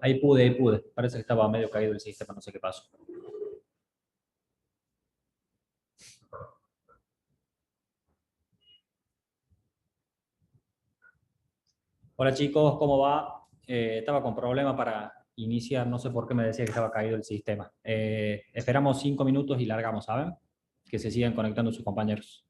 Ahí, ahí pude, ahí pude. Parece que estaba medio caído el sistema, no sé qué pasó. Hola chicos, ¿cómo va? Estaba con problema para iniciar, no sé por qué me decía que estaba caído el sistema. Esperamos 5 minutos y largamos, ¿saben? Que se sigan conectando sus compañeros.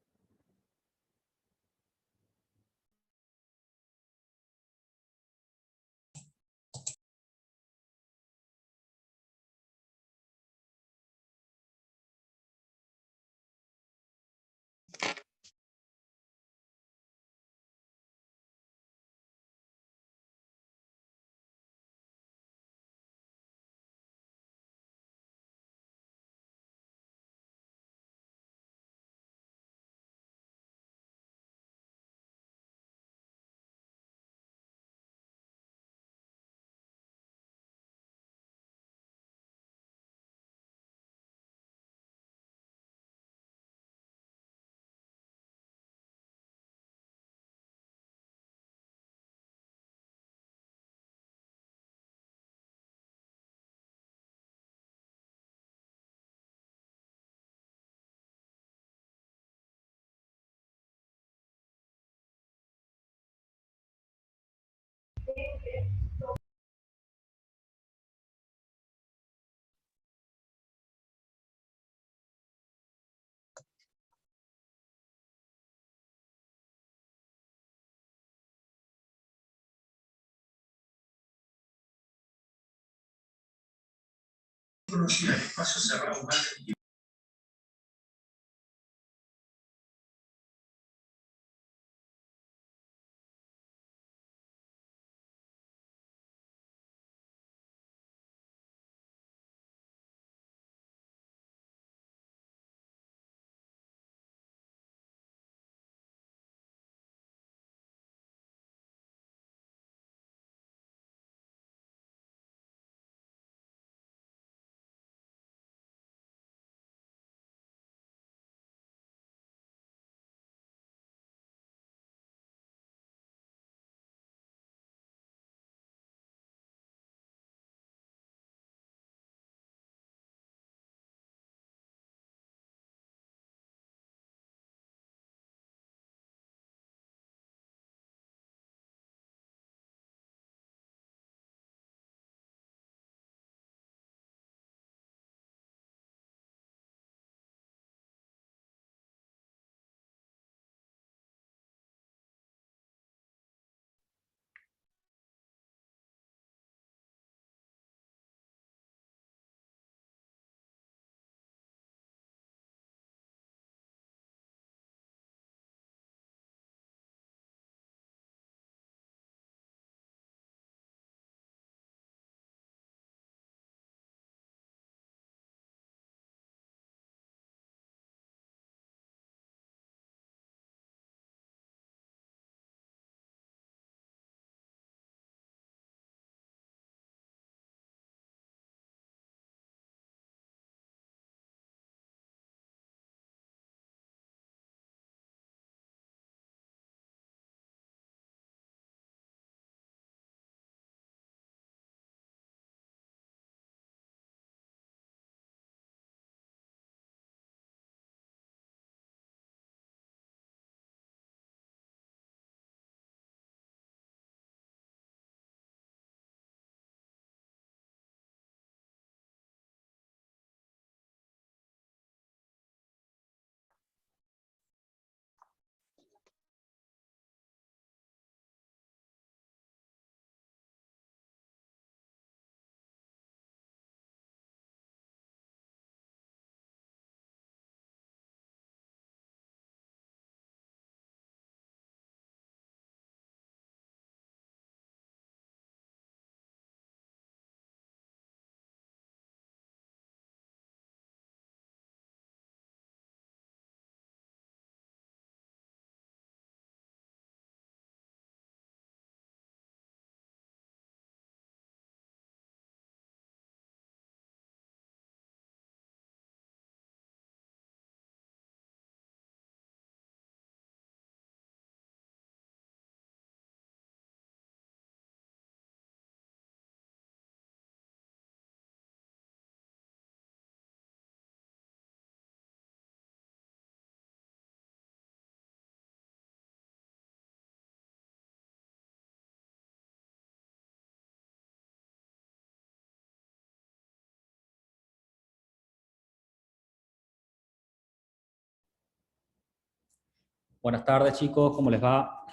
Buenas tardes, chicos, ¿cómo les va?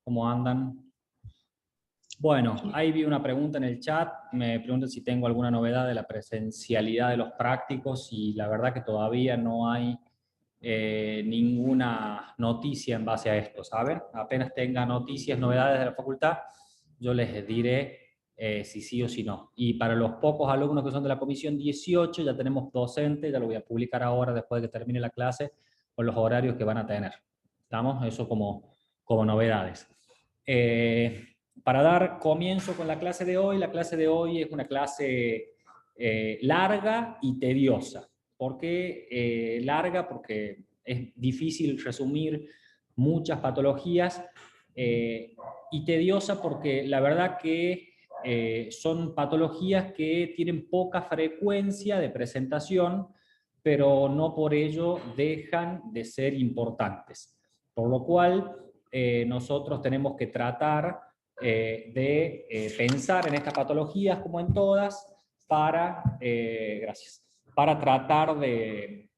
¿Cómo andan? Bueno, ahí vi una pregunta en el chat, me preguntan si tengo alguna novedad de la presencialidad de los prácticos y la verdad que todavía no hay ninguna noticia en base a esto, ¿saben? Apenas tenga noticias, novedades de la facultad, yo les diré si sí o si no. Y para los pocos alumnos que son de la comisión 18, ya tenemos docente, ya lo voy a publicar ahora después de que termine la clase, con los horarios que van a tener. ¿Estamos? Eso como novedades. Para dar comienzo con la clase de hoy es una clase larga y tediosa. ¿Por qué larga? Porque es difícil resumir muchas patologías y tediosa porque la verdad que son patologías que tienen poca frecuencia de presentación, pero no por ello dejan de ser importantes. Por lo cual, nosotros tenemos que tratar de pensar en estas patologías como en todas gracias, para tratar de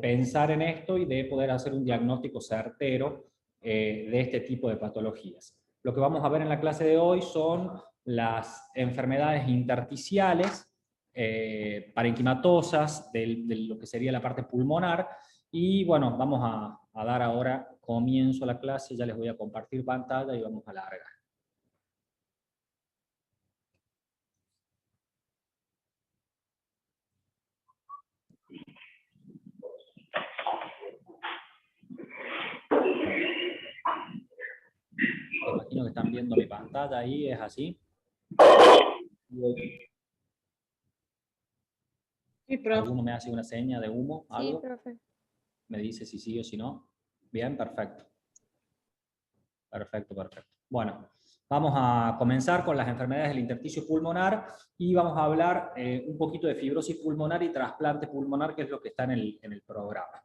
pensar en esto y de poder hacer un diagnóstico certero de este tipo de patologías. Lo que vamos a ver en la clase de hoy son las enfermedades intersticiales, parenquimatosas, de lo que sería la parte pulmonar, y bueno, vamos a dar ahora comienzo a la clase, ya les voy a compartir pantalla y vamos a largar. Me imagino que están viendo mi pantalla ahí, ¿es así? Sí, profe. ¿Alguno me hace una seña de humo? ¿Algo? Sí, profe. Me dice si sí o si no. Bien, perfecto. Perfecto, perfecto. Bueno, vamos a comenzar con las enfermedades del intersticio pulmonar y vamos a hablar un poquito de fibrosis pulmonar y trasplante pulmonar, que es lo que está en el programa.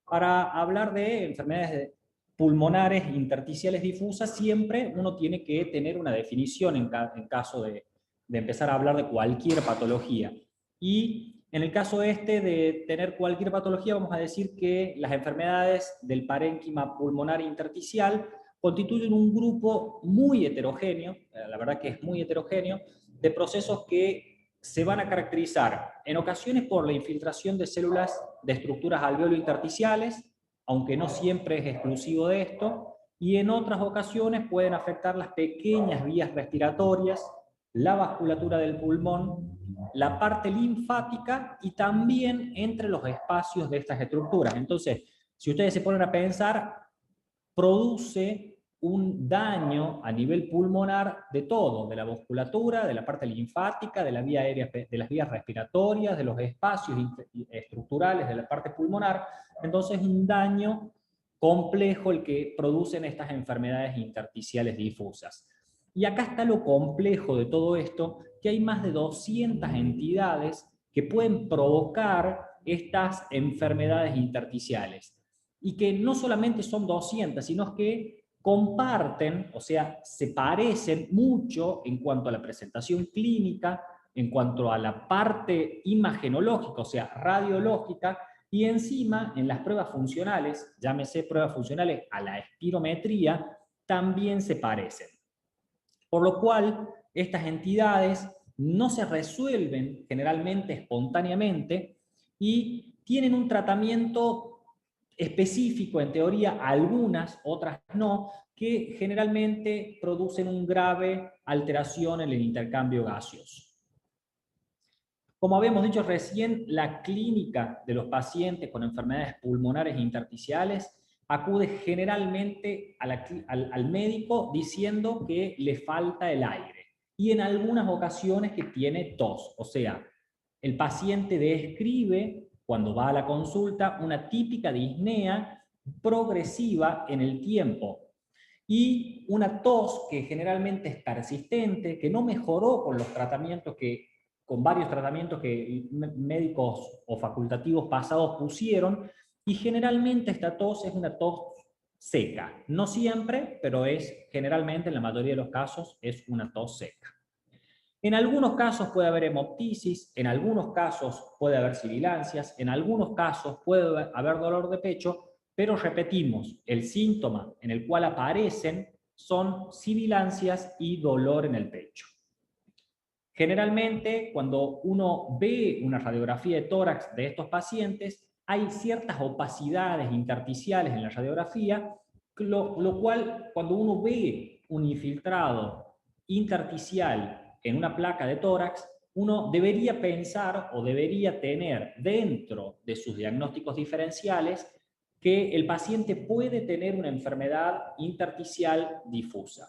Para hablar de enfermedades pulmonares intersticiales difusas, siempre uno tiene que tener una definición en caso de empezar a hablar de cualquier patología. Y en el caso este de tener cualquier patología, vamos a decir que las enfermedades del parénquima pulmonar intersticial constituyen un grupo muy heterogéneo, la verdad que es muy heterogéneo, de procesos que se van a caracterizar en ocasiones por la infiltración de células de estructuras alveolo-intersticiales, aunque no siempre es exclusivo de esto, y en otras ocasiones pueden afectar las pequeñas vías respiratorias, la vasculatura del pulmón, la parte linfática y también entre los espacios de estas estructuras. Entonces, si ustedes se ponen a pensar, produce un daño a nivel pulmonar de todo, de la musculatura, de la parte linfática, de la vía aérea, de las vías respiratorias, de los espacios estructurales de la parte pulmonar. Entonces, un daño complejo el que producen estas enfermedades intersticiales difusas. Y acá está lo complejo de todo esto, que hay más de 200 entidades que pueden provocar estas enfermedades intersticiales y que no solamente son 200, sino que comparten, o sea, se parecen mucho en cuanto a la presentación clínica, en cuanto a la parte imagenológica, o sea, radiológica, y encima en las pruebas funcionales, llámese pruebas funcionales a la espirometría, también se parecen. Por lo cual, estas entidades no se resuelven generalmente espontáneamente y tienen un tratamiento específico, en teoría, algunas, otras no, que generalmente producen una grave alteración en el intercambio gaseoso. Como habíamos dicho recién, la clínica de los pacientes con enfermedades pulmonares intersticiales acude generalmente al médico diciendo que le falta el aire y en algunas ocasiones que tiene tos. O sea, el paciente describe cuando va a la consulta una típica disnea progresiva en el tiempo y una tos que generalmente es persistente, que no mejoró con varios tratamientos que médicos o facultativos pasados pusieron, y generalmente esta tos es una tos seca. No siempre, pero generalmente, en la mayoría de los casos, es una tos seca. En algunos casos puede haber hemoptisis, en algunos casos puede haber sibilancias, en algunos casos puede haber dolor de pecho, pero repetimos, el síntoma en el cual aparecen son sibilancias y dolor en el pecho. Generalmente, cuando uno ve una radiografía de tórax de estos pacientes, hay ciertas opacidades intersticiales en la radiografía, lo cual, cuando uno ve un infiltrado intersticial en una placa de tórax, uno debería pensar o debería tener dentro de sus diagnósticos diferenciales que el paciente puede tener una enfermedad intersticial difusa.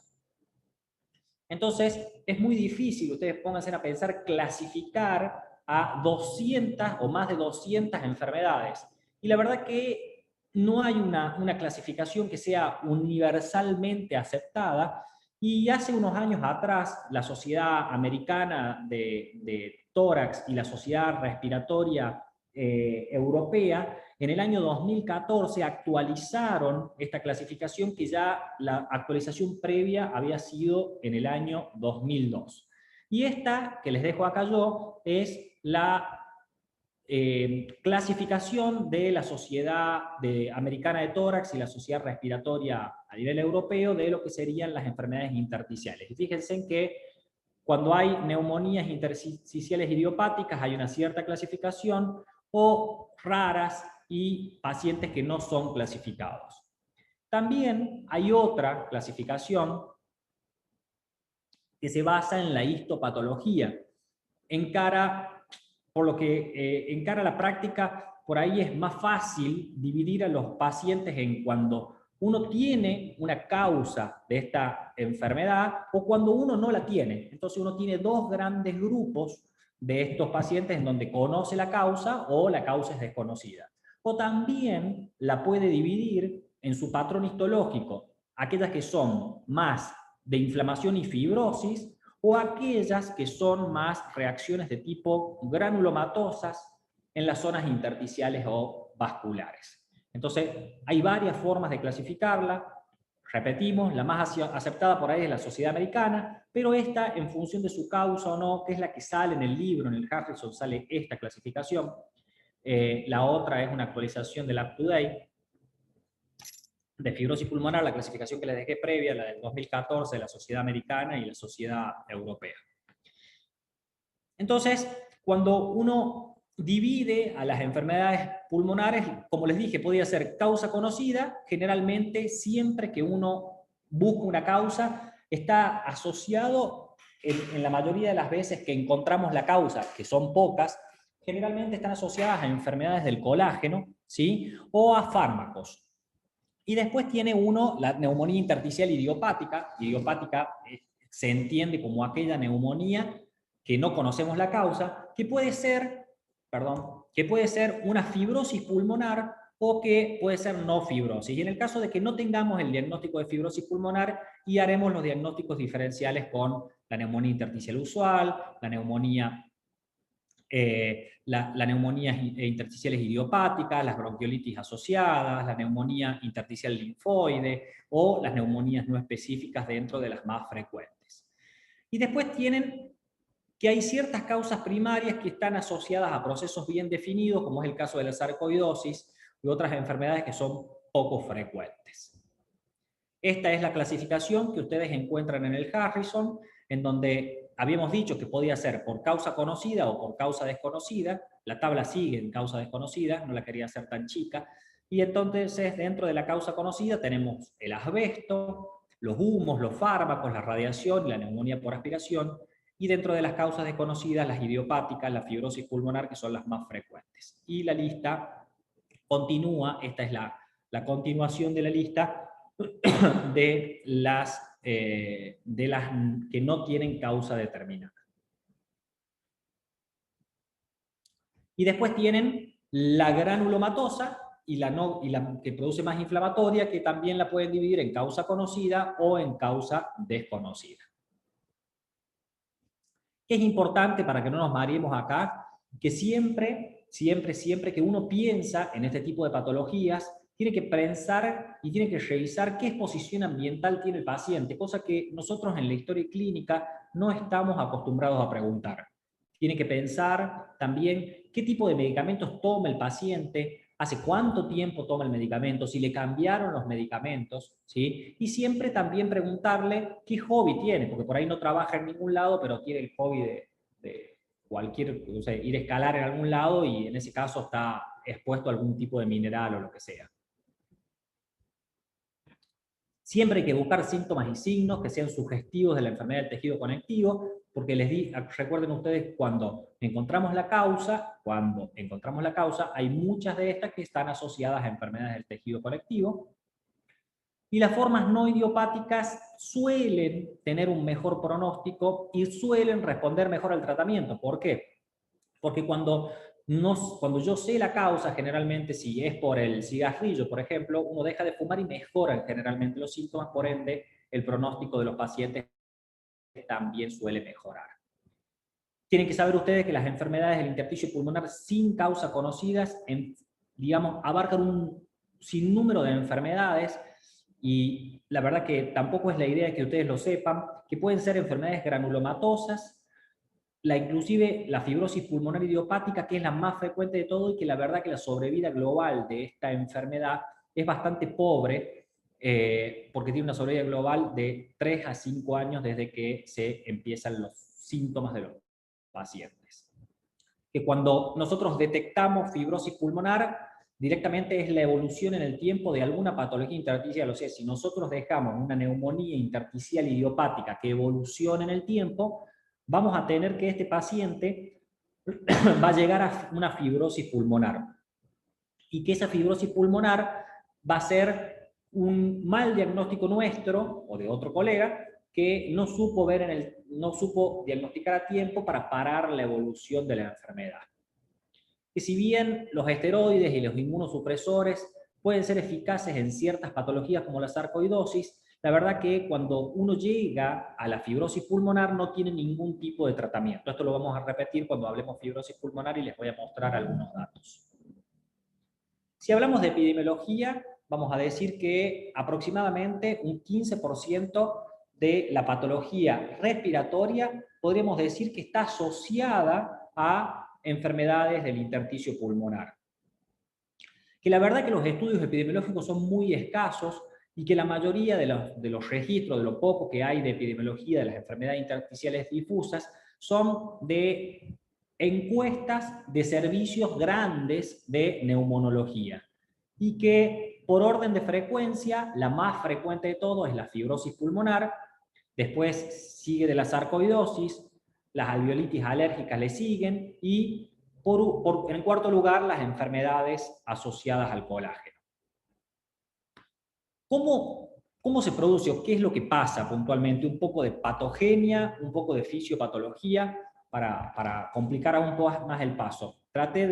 Entonces, es muy difícil, ustedes pónganse a pensar, clasificar a 200 o más de 200 enfermedades. Y la verdad que no hay una clasificación que sea universalmente aceptada. Y hace unos años atrás, la Sociedad Americana de Tórax y la Sociedad Respiratoria Europea, en el año 2014 actualizaron esta clasificación, que ya la actualización previa había sido en el año 2002. Y esta que les dejo acá yo es la clasificación de la Sociedad Americana de Tórax y la Sociedad Respiratoria a nivel europeo de lo que serían las enfermedades intersticiales. Y fíjense en que cuando hay neumonías intersticiales idiopáticas hay una cierta clasificación, o raras y pacientes que no son clasificados. También hay otra clasificación que se basa en la histopatología. Por lo que encara la práctica, por ahí es más fácil dividir a los pacientes en cuando uno tiene una causa de esta enfermedad o cuando uno no la tiene. Entonces uno tiene dos grandes grupos de estos pacientes en donde conoce la causa o la causa es desconocida. O también la puede dividir en su patrón histológico, aquellas que son más de inflamación y fibrosis, o aquellas que son más reacciones de tipo granulomatosas en las zonas intersticiales o vasculares. Entonces, hay varias formas de clasificarla. Repetimos, la más aceptada por ahí es la Sociedad Americana, pero esta, en función de su causa o no, que es la que sale en el libro, en el Harrison sale esta clasificación. La otra es una actualización del UpToDate de fibrosis pulmonar, la clasificación que les dejé previa, la del 2014 de la Sociedad Americana y la Sociedad Europea. Entonces, cuando uno divide a las enfermedades pulmonares, como les dije, podría ser causa conocida. Generalmente, siempre que uno busca una causa, está asociado, en la mayoría de las veces que encontramos la causa, que son pocas, generalmente están asociadas a enfermedades del colágeno, ¿sí? O a fármacos. Y después tiene uno la neumonía intersticial idiopática. Idiopática se entiende como aquella neumonía que no conocemos la causa, que puede ser una fibrosis pulmonar o que puede ser no fibrosis. Y en el caso de que no tengamos el diagnóstico de fibrosis pulmonar, y haremos los diagnósticos diferenciales con la neumonía intersticial usual, la neumonía neumonía intersticiales idiopáticas, las bronquiolitis asociadas, la neumonía intersticial linfoide o las neumonías no específicas dentro de las más frecuentes. Y después tienen que hay ciertas causas primarias que están asociadas a procesos bien definidos, como es el caso de la sarcoidosis y otras enfermedades que son poco frecuentes. Esta es la clasificación que ustedes encuentran en el Harrison, en donde habíamos dicho que podía ser por causa conocida o por causa desconocida. La tabla sigue en causa desconocida, no la quería hacer tan chica. Y entonces, dentro de la causa conocida tenemos el asbesto, los humos, los fármacos, la radiación y la neumonía por aspiración. Y dentro de las causas desconocidas, las idiopáticas, la fibrosis pulmonar, que son las más frecuentes. Y la lista continúa, esta es la continuación de la lista de las que no tienen causa determinada. Y después tienen la granulomatosa y la que produce más inflamatoria, que también la pueden dividir en causa conocida o en causa desconocida. Es importante, para que no nos mareemos acá, que siempre que uno piensa en este tipo de patologías, tiene que pensar y tiene que revisar qué exposición ambiental tiene el paciente, cosa que nosotros en la historia clínica no estamos acostumbrados a preguntar. Tiene que pensar también qué tipo de medicamentos toma el paciente, hace cuánto tiempo toma el medicamento, si le cambiaron los medicamentos, ¿sí? Y siempre también preguntarle qué hobby tiene, porque por ahí no trabaja en ningún lado, pero tiene el hobby de cualquier, o sea, ir a escalar en algún lado y en ese caso está expuesto a algún tipo de mineral o lo que sea. Siempre hay que buscar síntomas y signos que sean sugestivos de la enfermedad del tejido conectivo, porque recuerden ustedes, cuando encontramos la causa, hay muchas de estas que están asociadas a enfermedades del tejido conectivo. Y las formas no idiopáticas suelen tener un mejor pronóstico y suelen responder mejor al tratamiento. ¿Por qué? Porque cuando yo sé la causa, generalmente si es por el cigarrillo, por ejemplo, uno deja de fumar y mejoran generalmente los síntomas, por ende el pronóstico de los pacientes también suele mejorar. Tienen que saber ustedes que las enfermedades del intersticio pulmonar sin causa conocidas, digamos, abarcan un sinnúmero de enfermedades, y la verdad que tampoco es la idea que ustedes lo sepan, que pueden ser enfermedades granulomatosas, inclusive la fibrosis pulmonar idiopática, que es la más frecuente de todo, y que la verdad que la sobrevida global de esta enfermedad es bastante pobre, porque tiene una sobrevida global de 3 a 5 años desde que se empiezan los síntomas de los pacientes. Que cuando nosotros detectamos fibrosis pulmonar, directamente es la evolución en el tiempo de alguna patología intersticial. O sea, si nosotros dejamos una neumonía intersticial idiopática que evolucione en el tiempo, vamos a tener que este paciente va a llegar a una fibrosis pulmonar. Y que esa fibrosis pulmonar va a ser un mal diagnóstico nuestro o de otro colega que no supo diagnosticar a tiempo para parar la evolución de la enfermedad. Que si bien los esteroides y los inmunosupresores pueden ser eficaces en ciertas patologías como la sarcoidosis, la verdad que cuando uno llega a la fibrosis pulmonar no tiene ningún tipo de tratamiento. Esto lo vamos a repetir cuando hablemos fibrosis pulmonar y les voy a mostrar algunos datos. Si hablamos de epidemiología, vamos a decir que aproximadamente un 15% de la patología respiratoria podríamos decir que está asociada a enfermedades del intersticio pulmonar. Que la verdad que los estudios epidemiológicos son muy escasos y que la mayoría de los registros, de lo poco que hay de epidemiología de las enfermedades intersticiales difusas, son de encuestas de servicios grandes de neumonología. Y que por orden de frecuencia, la más frecuente de todo es la fibrosis pulmonar, después sigue de la sarcoidosis, las alveolitis alérgicas le siguen y en cuarto lugar las enfermedades asociadas al colágeno. ¿Cómo se produce o qué es lo que pasa puntualmente? Un poco de patogenia, un poco de fisiopatología para complicar aún más el paso. Trate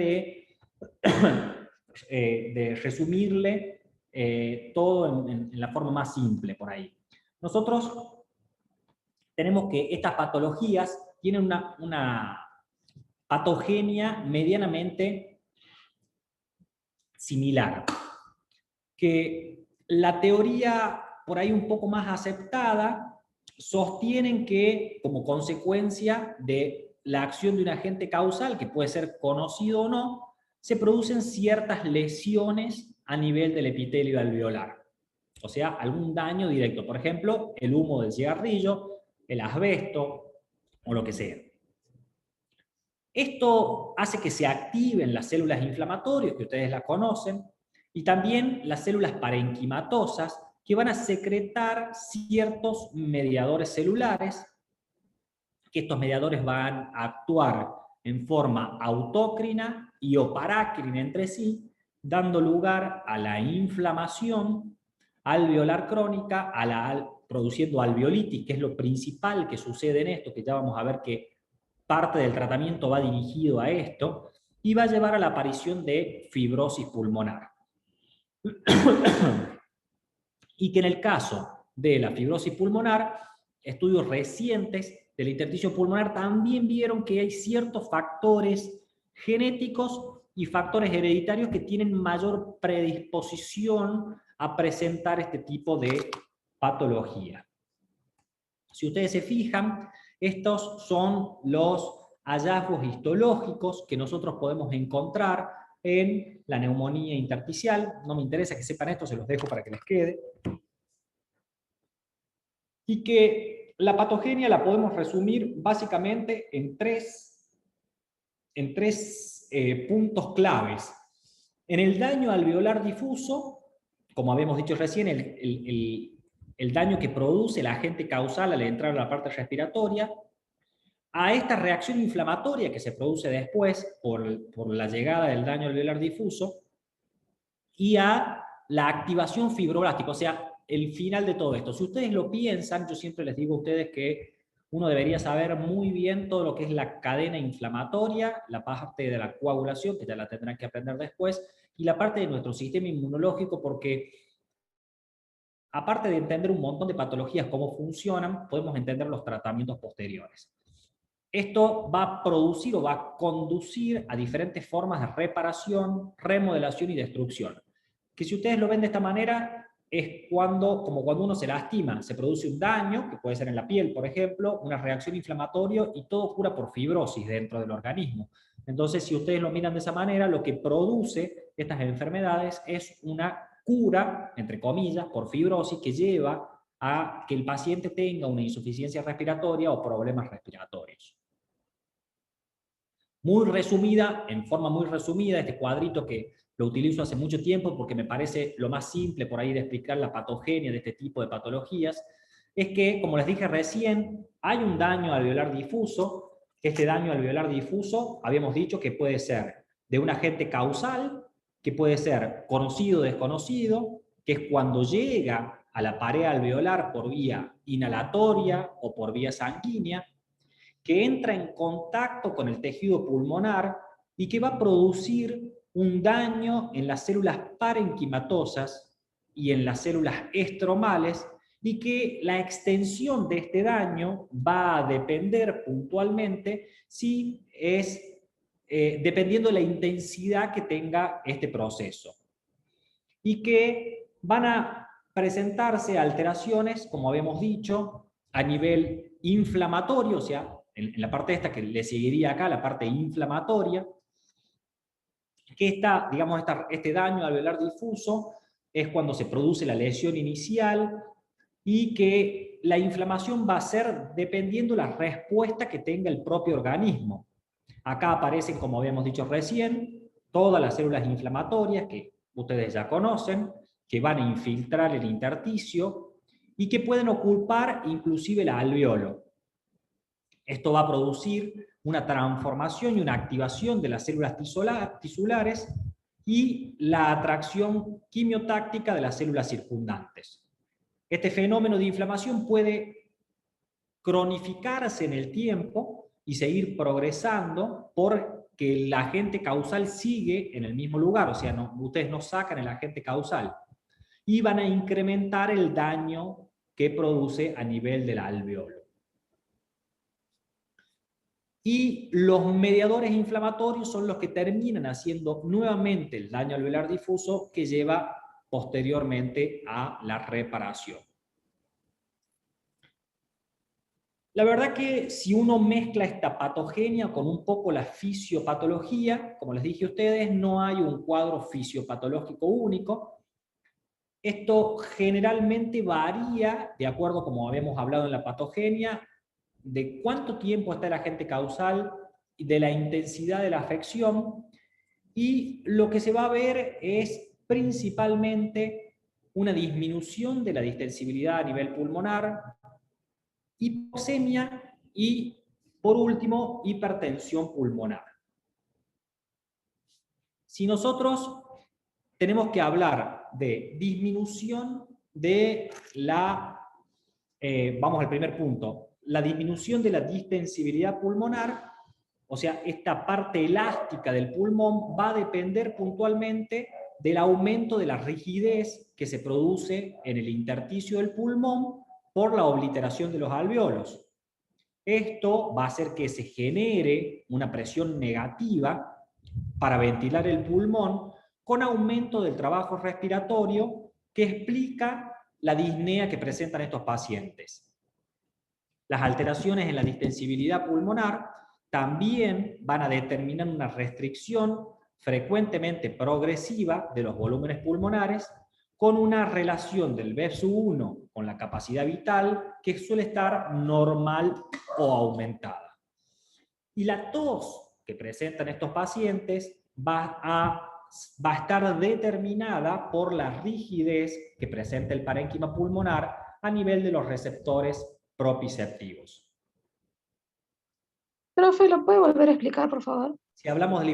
de resumirle todo en la forma más simple por ahí. Nosotros tenemos que estas patologías tienen una patogenia medianamente similar, que la teoría por ahí un poco más aceptada sostienen que como consecuencia de la acción de un agente causal, que puede ser conocido o no, se producen ciertas lesiones a nivel del epitelio alveolar. O sea, algún daño directo. Por ejemplo, el humo del cigarrillo, el asbesto o lo que sea. Esto hace que se activen las células inflamatorias, que ustedes las conocen, y también las células parenquimatosas, que van a secretar ciertos mediadores celulares, que estos mediadores van a actuar en forma autócrina y o parácrina entre sí, dando lugar a la inflamación alveolar crónica, produciendo alveolitis, que es lo principal que sucede en esto, que ya vamos a ver que parte del tratamiento va dirigido a esto, y va a llevar a la aparición de fibrosis pulmonar. Y que en el caso de la fibrosis pulmonar, estudios recientes del intersticio pulmonar también vieron que hay ciertos factores genéticos y factores hereditarios que tienen mayor predisposición a presentar este tipo de patología. Si ustedes se fijan, estos son los hallazgos histológicos que nosotros podemos encontrar en la neumonía intersticial. No me interesa que sepan esto, se los dejo para que les quede. Y que la patogenia la podemos resumir básicamente en tres puntos claves. En el daño alveolar difuso, como habíamos dicho recién, el daño que produce el agente causal al entrar a la parte respiratoria, a esta reacción inflamatoria que se produce después por la llegada del daño alveolar difuso, y a la activación fibroblástica, o sea, el final de todo esto. Si ustedes lo piensan, yo siempre les digo a ustedes que uno debería saber muy bien todo lo que es la cadena inflamatoria, la parte de la coagulación, que ya la tendrán que aprender después, y la parte de nuestro sistema inmunológico, porque aparte de entender un montón de patologías, cómo funcionan, podemos entender los tratamientos posteriores. Esto va a producir o va a conducir a diferentes formas de reparación, remodelación y destrucción. Que si ustedes lo ven de esta manera, es como cuando uno se lastima, se produce un daño, que puede ser en la piel, por ejemplo, una reacción inflamatoria, y todo cura por fibrosis dentro del organismo. Entonces, si ustedes lo miran de esa manera, lo que produce estas enfermedades es una cura, entre comillas, por fibrosis, que lleva a que el paciente tenga una insuficiencia respiratoria o problemas respiratorios. Muy resumida, en forma muy resumida, este cuadrito que lo utilizo hace mucho tiempo porque me parece lo más simple por ahí de explicar la patogenia de este tipo de patologías, es que, como les dije recién, hay un daño alveolar difuso. Este daño alveolar difuso, habíamos dicho que puede ser de un agente causal, que puede ser conocido o desconocido, que es cuando llega a la pared alveolar por vía inhalatoria o por vía sanguínea, que entra en contacto con el tejido pulmonar y que va a producir un daño en las células parenquimatosas y en las células estromales, y que la extensión de este daño va a depender puntualmente si es dependiendo de la intensidad que tenga este proceso, y que van a presentarse alteraciones, como habíamos dicho, a nivel inflamatorio, o sea, en la parte esta que le seguiría acá, la parte inflamatoria, que este daño alveolar difuso es cuando se produce la lesión inicial, y que la inflamación va a ser dependiendo la respuesta que tenga el propio organismo. Acá aparecen, como habíamos dicho recién, todas las células inflamatorias que ustedes ya conocen, que van a infiltrar el intersticio y que pueden ocupar inclusive el alveolo. Esto va a producir una transformación y una activación de las células tisulares y la atracción quimiotáctica de las células circundantes. Este fenómeno de inflamación puede cronificarse en el tiempo y seguir progresando porque el agente causal sigue en el mismo lugar, o sea, ustedes no sacan el agente causal, y van a incrementar el daño que produce a nivel del alveolo. Y los mediadores inflamatorios son los que terminan haciendo nuevamente el daño alveolar difuso, que lleva posteriormente a la reparación. La verdad que si uno mezcla esta patogenia con un poco la fisiopatología, como les dije a ustedes, no hay un cuadro fisiopatológico único. Esto generalmente varía de acuerdo, como habíamos hablado en la patogenia, de cuánto tiempo está el agente causal y de la intensidad de la afección, y lo que se va a ver es principalmente una disminución de la distensibilidad a nivel pulmonar, hipoxemia y, por último, hipertensión pulmonar. Si nosotros tenemos que hablar de disminución de vamos al primer punto, la disminución de la distensibilidad pulmonar, o sea, esta parte elástica del pulmón va a depender puntualmente del aumento de la rigidez que se produce en el intersticio del pulmón por la obliteración de los alveolos. Esto va a hacer que se genere una presión negativa para ventilar el pulmón con aumento del trabajo respiratorio que explica la disnea que presentan estos pacientes. Las alteraciones en la distensibilidad pulmonar también van a determinar una restricción frecuentemente progresiva de los volúmenes pulmonares con una relación del BESU1 con la capacidad vital que suele estar normal o aumentada. Y la tos que presentan estos pacientes va a estar determinada por la rigidez que presenta el parénquima pulmonar a nivel de los receptores propiceptivos. Profe, ¿lo puede volver a explicar, por favor? Si hablamos de la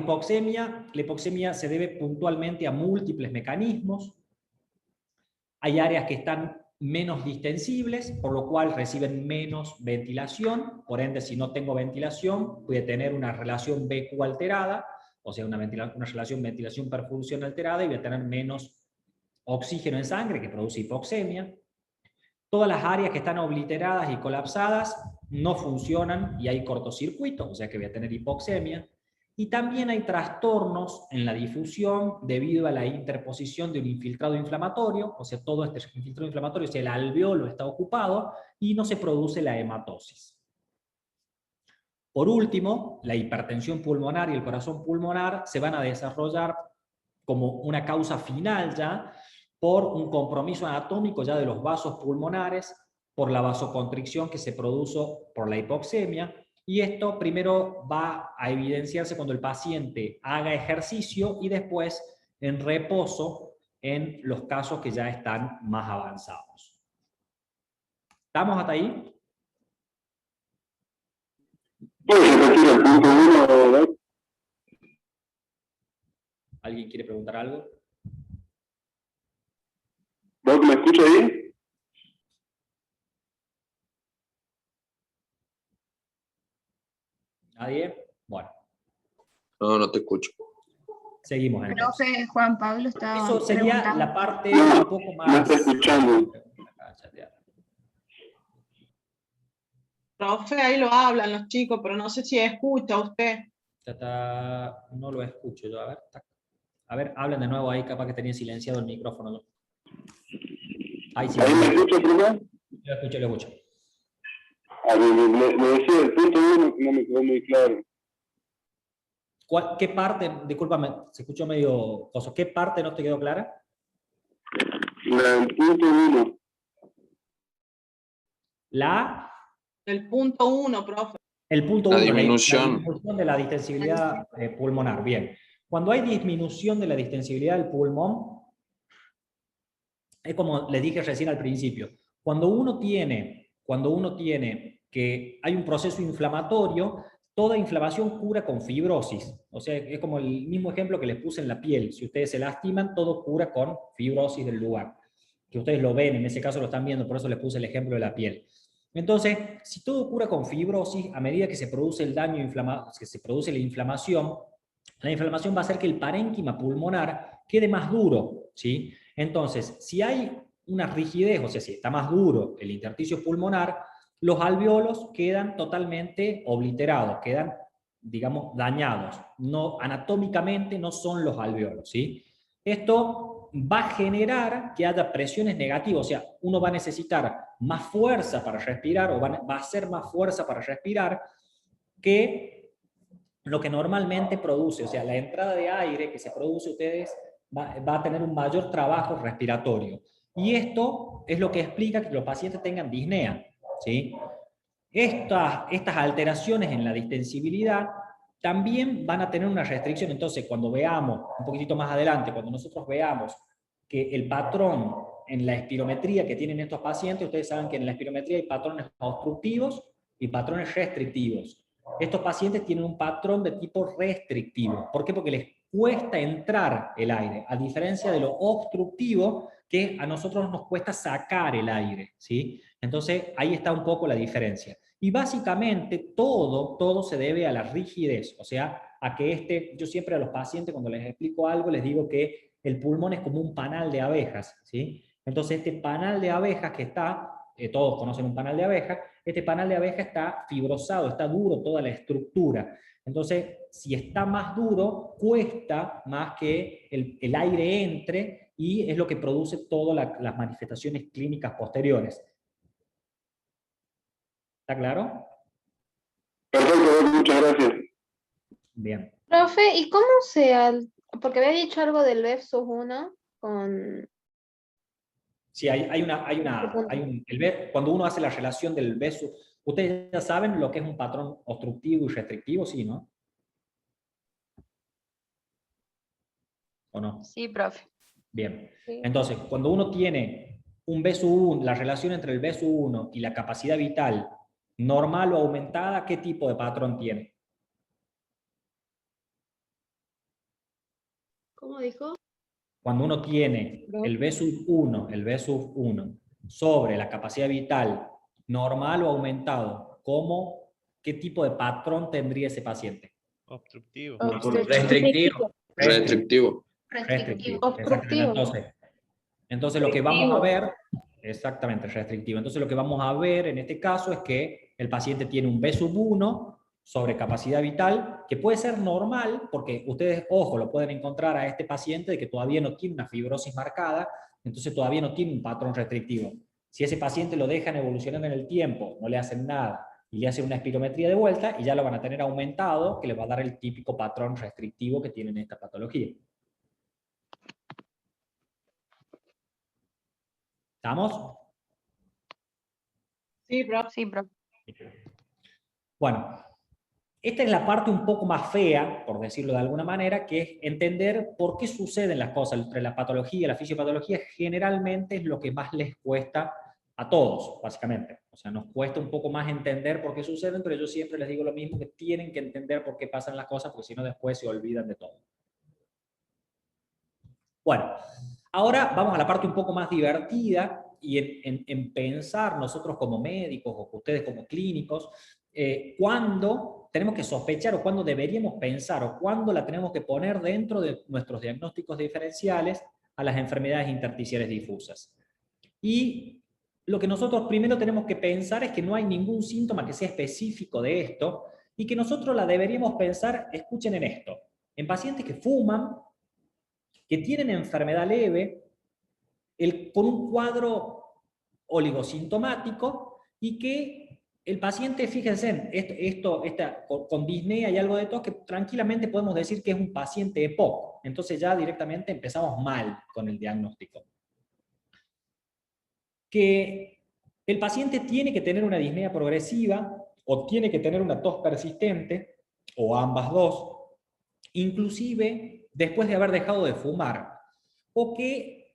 hipoxemia se debe puntualmente a múltiples mecanismos. Hay áreas que están menos distensibles, por lo cual reciben menos ventilación. Por ende, si no tengo ventilación, voy a tener una relación BQ alterada, o sea, una relación ventilación-perfusión alterada, y voy a tener menos oxígeno en sangre, que produce hipoxemia. Todas las áreas que están obliteradas y colapsadas no funcionan y hay cortocircuitos, o sea que voy a tener hipoxemia. Y también hay trastornos en la difusión debido a la interposición de un infiltrado inflamatorio, o sea, todo este infiltrado inflamatorio, o sea, el alveolo está ocupado y no se produce la hematosis. Por último, la hipertensión pulmonar y el corazón pulmonar se van a desarrollar como una causa final ya por un compromiso anatómico ya de los vasos pulmonares, por la vasoconstricción que se produjo por la hipoxemia, y esto primero va a evidenciarse cuando el paciente haga ejercicio y después en reposo en los casos que ya están más avanzados. ¿Estamos hasta ahí? ¿Puedes repetir el punto 1? ¿Alguien quiere preguntar algo? ¿Doc, me escucha ahí? ¿Nadie? Bueno. No, no te escucho. Seguimos entonces. Profe, Juan Pablo estaba Eso sería preguntando. la parte un poco más... No está escuchando. Profe, ahí lo hablan los chicos, pero no sé si escucha usted. No lo escucho yo, a ver. A ver, hablen de nuevo ahí, capaz que tenía silenciado el micrófono. ¿No? Ahí sí. ¿Ahí me escucha, profe? Lo escucho, lo escucho. Me decía el punto 1 que no me quedó muy claro. ¿Qué parte, discúlpame, se escuchó medio coso, qué parte no te quedó clara? El punto 1. El punto 1, profe. El punto La 1, disminución. la disminución de la distensibilidad pulmonar. Bien. Cuando hay disminución de la distensibilidad del pulmón, es como les dije recién al principio, cuando uno tiene que hay un proceso inflamatorio, toda inflamación cura con fibrosis. O sea, es como el mismo ejemplo que les puse en la piel. Si ustedes se lastiman, todo cura con fibrosis del lugar. Que ustedes lo ven, en ese caso lo están viendo, por eso les puse el ejemplo de la piel. Entonces, si todo cura con fibrosis, a medida que se produce el daño, que se produce la inflamación va a hacer que el parénquima pulmonar quede más duro, ¿sí? Entonces, si hay una rigidez, o sea, si está más duro el intersticio pulmonar, los alveolos quedan totalmente obliterados, quedan, digamos, dañados. No, anatómicamente no son los alveolos, ¿sí? Esto va a generar que haya presiones negativas, o sea, uno va a necesitar más fuerza para respirar, o va a hacer más fuerza para respirar que lo que normalmente produce, o sea, la entrada de aire que se produce ustedes va a tener un mayor trabajo respiratorio. Y esto es lo que explica que los pacientes tengan disnea, ¿sí? Estas alteraciones en la distensibilidad también van a tener una restricción. Entonces, cuando veamos, un poquitito más adelante, cuando nosotros veamos que el patrón en la espirometría que tienen estos pacientes, ustedes saben que en la espirometría hay patrones obstructivos y patrones restrictivos. Estos pacientes tienen un patrón de tipo restrictivo. ¿Por qué? Porque les cuesta entrar el aire, a diferencia de lo obstructivo, que a nosotros nos cuesta sacar el aire, ¿sí? Entonces, ahí está un poco la diferencia. Y básicamente todo se debe a la rigidez, o sea, a que yo siempre a los pacientes cuando les explico algo les digo que el pulmón es como un panal de abejas, ¿sí? Entonces este panal de abejas que está todos conocen un panal de abeja, este panal de abeja está fibrosado, está duro toda la estructura. Entonces, si está más duro, cuesta más que el aire entre y es lo que produce todas las manifestaciones clínicas posteriores. ¿Está claro? Perfecto, muchas gracias. Bien. Profe, ¿y cómo porque había dicho algo del versus 1 con... Sí, cuando uno hace la relación del beso, ustedes ya saben lo que es un patrón obstructivo y restrictivo, ¿sí, no? ¿O no? Sí, profe. Bien. Sí. Entonces, cuando uno tiene un BSU1, la relación entre el BSU1 y la capacidad vital normal o aumentada, ¿qué tipo de patrón tiene? ¿Cómo dijo? Cuando uno tiene el BSU1 sobre la capacidad vital normal o aumentado, ¿qué tipo de patrón tendría ese paciente? Obstructivo. Restrictivo. Restrictivo. Restrictivo. Obstructivo. Exactamente. Entonces lo que vamos a ver, exactamente, restrictivo. Entonces lo que vamos a ver en este caso es que el paciente tiene un B1 sobre capacidad vital, que puede ser normal, porque ustedes, ojo, lo pueden encontrar a este paciente de que todavía no tiene una fibrosis marcada, entonces todavía no tiene un patrón restrictivo. Si ese paciente lo dejan evolucionar en el tiempo, no le hacen nada, y le hacen una espirometría de vuelta, y ya lo van a tener aumentado, que le va a dar el típico patrón restrictivo que tienen esta patología. ¿Estamos? Sí, profe. Sí, profe. Bueno, esta es la parte un poco más fea, por decirlo de alguna manera, que es entender por qué suceden las cosas entre la patología y la fisiopatología. Generalmente es lo que más les cuesta a todos, básicamente. O sea, nos cuesta un poco más entender por qué suceden, pero yo siempre les digo lo mismo, que tienen que entender por qué pasan las cosas, porque si no después se olvidan de todo. Bueno, ahora vamos a la parte un poco más divertida y en pensar nosotros como médicos o ustedes como clínicos, cuándo tenemos que sospechar o cuándo deberíamos pensar o cuándo la tenemos que poner dentro de nuestros diagnósticos diferenciales a las enfermedades intersticiales difusas. Y lo que nosotros primero tenemos que pensar es que no hay ningún síntoma que sea específico de esto y que nosotros la deberíamos pensar, escuchen en esto, en pacientes que fuman, que tienen enfermedad leve, con un cuadro oligosintomático y que el paciente, fíjense, con disnea y algo de tos, que tranquilamente podemos decir que es un paciente EPOC. Entonces ya directamente empezamos mal con el diagnóstico. Que el paciente tiene que tener una disnea progresiva o tiene que tener una tos persistente, o ambas dos, inclusive después de haber dejado de fumar. O que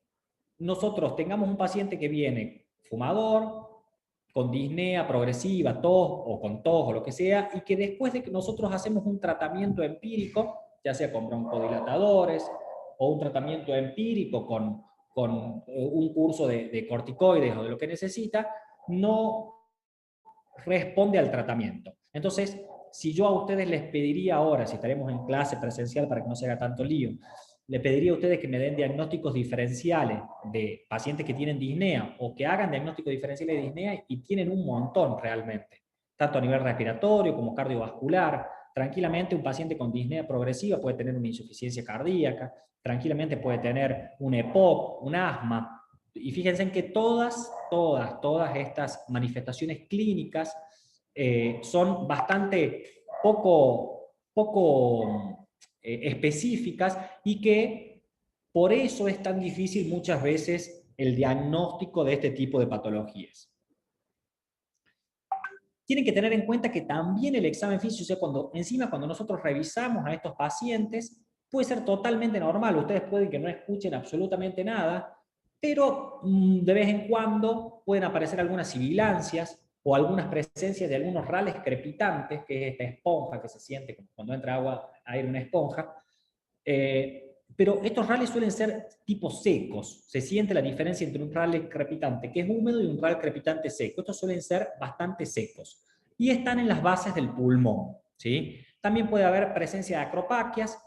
nosotros tengamos un paciente que viene fumador, con disnea progresiva, tos o con tos o lo que sea, y que después de que nosotros hacemos un tratamiento empírico, ya sea con broncodilatadores o un tratamiento empírico con un curso de corticoides o de lo que necesita, no responde al tratamiento. Entonces, si yo a ustedes les pediría ahora, si estaremos en clase presencial para que no se haga tanto lío, le pediría a ustedes que me den diagnósticos diferenciales de pacientes que tienen disnea o que hagan diagnósticos diferenciales de disnea, y tienen un montón realmente, tanto a nivel respiratorio como cardiovascular. Tranquilamente un paciente con disnea progresiva puede tener una insuficiencia cardíaca, tranquilamente puede tener un EPOC, un asma, y fíjense en que todas estas manifestaciones clínicas son bastante poco específicas, y que por eso es tan difícil muchas veces el diagnóstico de este tipo de patologías. Tienen que tener en cuenta que también el examen físico, o sea, cuando nosotros revisamos a estos pacientes, puede ser totalmente normal. Ustedes pueden que no escuchen absolutamente nada, pero de vez en cuando pueden aparecer algunas sibilancias o algunas presencias de algunos rales crepitantes, que es esta esponja que se siente como cuando entra agua, aire, una esponja. Pero estos rales suelen ser tipo secos. Se siente la diferencia entre un rale crepitante que es húmedo y un rale crepitante seco. Estos suelen ser bastante secos y están en las bases del pulmón, ¿sí? También puede haber presencia de acropaquias,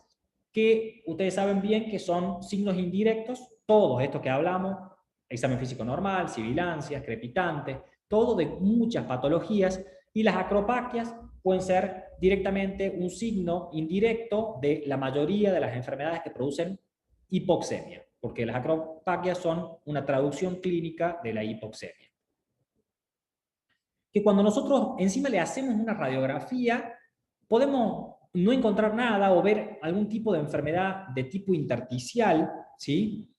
que ustedes saben bien que son signos indirectos, todos estos que hablamos, examen físico normal, sibilancias, crepitantes, todo de muchas patologías, y las acropaquias pueden ser directamente un signo indirecto de la mayoría de las enfermedades que producen hipoxemia, porque las acropaquias son una traducción clínica de la hipoxemia. Que cuando nosotros encima le hacemos una radiografía, podemos no encontrar nada o ver algún tipo de enfermedad de tipo intersticial, ¿sí?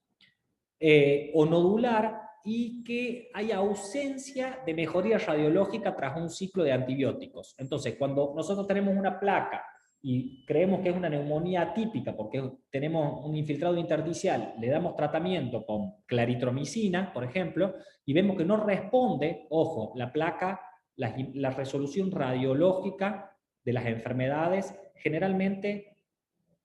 O nodular, y que hay ausencia de mejoría radiológica tras un ciclo de antibióticos. Entonces, cuando nosotros tenemos una placa y creemos que es una neumonía atípica porque tenemos un infiltrado intersticial, le damos tratamiento con claritromicina, por ejemplo, y vemos que no responde, ojo, la placa, la resolución radiológica de las enfermedades generalmente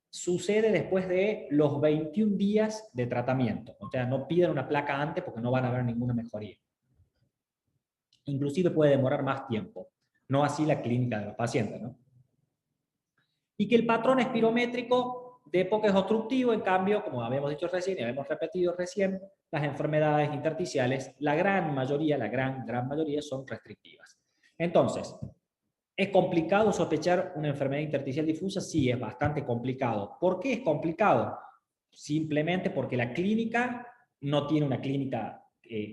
sucede después de los 21 días de tratamiento. O sea, no piden una placa antes porque no van a ver ninguna mejoría. Inclusive puede demorar más tiempo. No así la clínica de los pacientes, ¿no? Y que el patrón espirométrico de época es obstructivo, en cambio, como habíamos dicho recién y habíamos repetido recién, las enfermedades intersticiales, la gran mayoría son restrictivas. Entonces, ¿es complicado sospechar una enfermedad intersticial difusa? Sí, es bastante complicado. ¿Por qué es complicado? Simplemente porque la clínica no tiene una clínica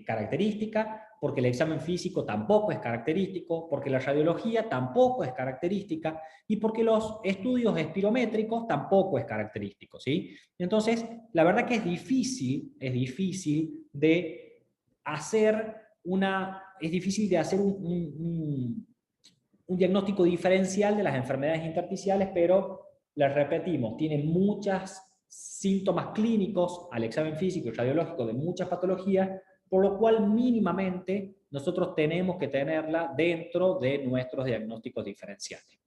característica, porque el examen físico tampoco es característico, porque la radiología tampoco es característica y porque los estudios espirométricos tampoco es característico, ¿sí? Entonces, la verdad que es difícil de hacer un diagnóstico diferencial de las enfermedades intersticiales, pero les repetimos, tienen muchos síntomas clínicos al examen físico y radiológico de muchas patologías, por lo cual mínimamente nosotros tenemos que tenerla dentro de nuestros diagnósticos diferenciales.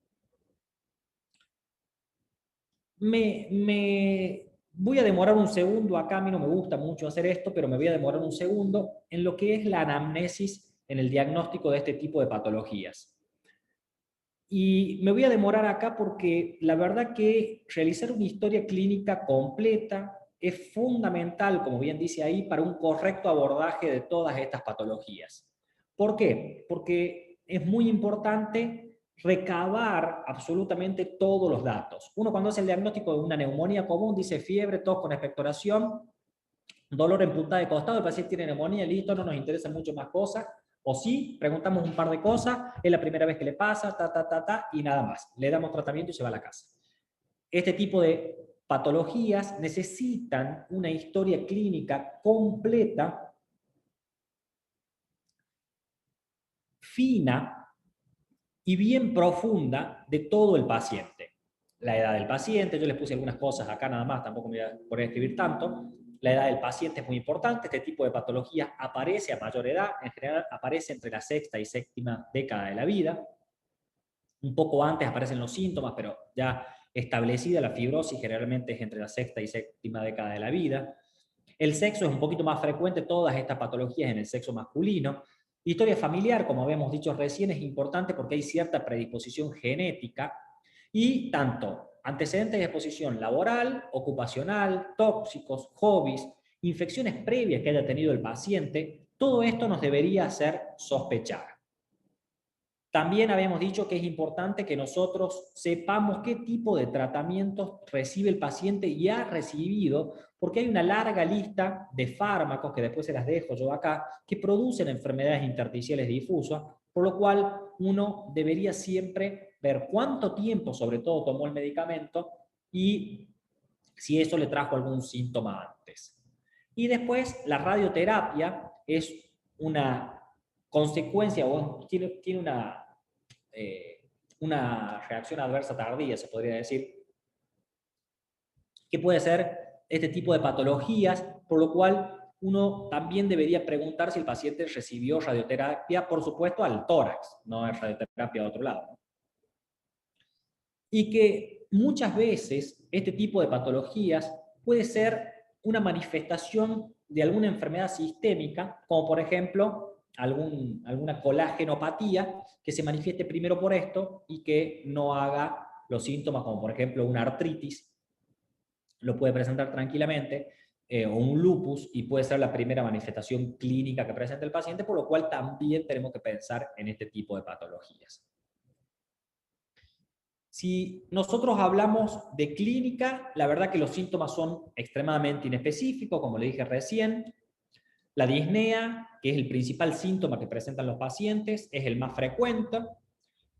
Me voy a demorar un segundo acá, a mí no me gusta mucho hacer esto, pero me voy a demorar un segundo en lo que es la anamnesis en el diagnóstico de este tipo de patologías. Y me voy a demorar acá porque la verdad que realizar una historia clínica completa es fundamental, como bien dice ahí, para un correcto abordaje de todas estas patologías. ¿Por qué? Porque es muy importante recabar absolutamente todos los datos. Uno cuando hace el diagnóstico de una neumonía común dice fiebre, tos con expectoración, dolor en punta de costado, el paciente tiene neumonía, listo, no nos interesan mucho más cosas. O sí, preguntamos un par de cosas, es la primera vez que le pasa, y nada más. Le damos tratamiento y se va a la casa. Este tipo de patologías necesitan una historia clínica completa, fina y bien profunda de todo el paciente. La edad del paciente, yo les puse algunas cosas acá nada más, tampoco me voy a poder escribir tanto. La edad del paciente es muy importante, este tipo de patología aparece a mayor edad, en general aparece entre la sexta y séptima década de la vida. Un poco antes aparecen los síntomas, pero ya establecida la fibrosis generalmente es entre la sexta y séptima década de la vida. El sexo es un poquito más frecuente, todas estas patologías en el sexo masculino. Historia familiar, como habíamos dicho recién, es importante porque hay cierta predisposición genética y tanto antecedentes de exposición laboral, ocupacional, tóxicos, hobbies, infecciones previas que haya tenido el paciente, todo esto nos debería hacer sospechar. También habíamos dicho que es importante que nosotros sepamos qué tipo de tratamientos recibe el paciente y ha recibido, porque hay una larga lista de fármacos, que después se las dejo yo acá, que producen enfermedades intersticiales difusas, por lo cual uno debería siempre ver cuánto tiempo sobre todo tomó el medicamento y si eso le trajo algún síntoma antes. Y después la radioterapia es una consecuencia o tiene una reacción adversa tardía, se podría decir, que puede ser este tipo de patologías, por lo cual uno también debería preguntar si el paciente recibió radioterapia, por supuesto, al tórax, no es radioterapia a otro lado, ¿no? Y que muchas veces este tipo de patologías puede ser una manifestación de alguna enfermedad sistémica, como por ejemplo alguna colágenopatía que se manifieste primero por esto y que no haga los síntomas, como por ejemplo una artritis, lo puede presentar tranquilamente, o un lupus, y puede ser la primera manifestación clínica que presenta el paciente, por lo cual también tenemos que pensar en este tipo de patologías. Si nosotros hablamos de clínica, la verdad que los síntomas son extremadamente inespecíficos, como le dije recién. La disnea, que es el principal síntoma que presentan los pacientes, es el más frecuente,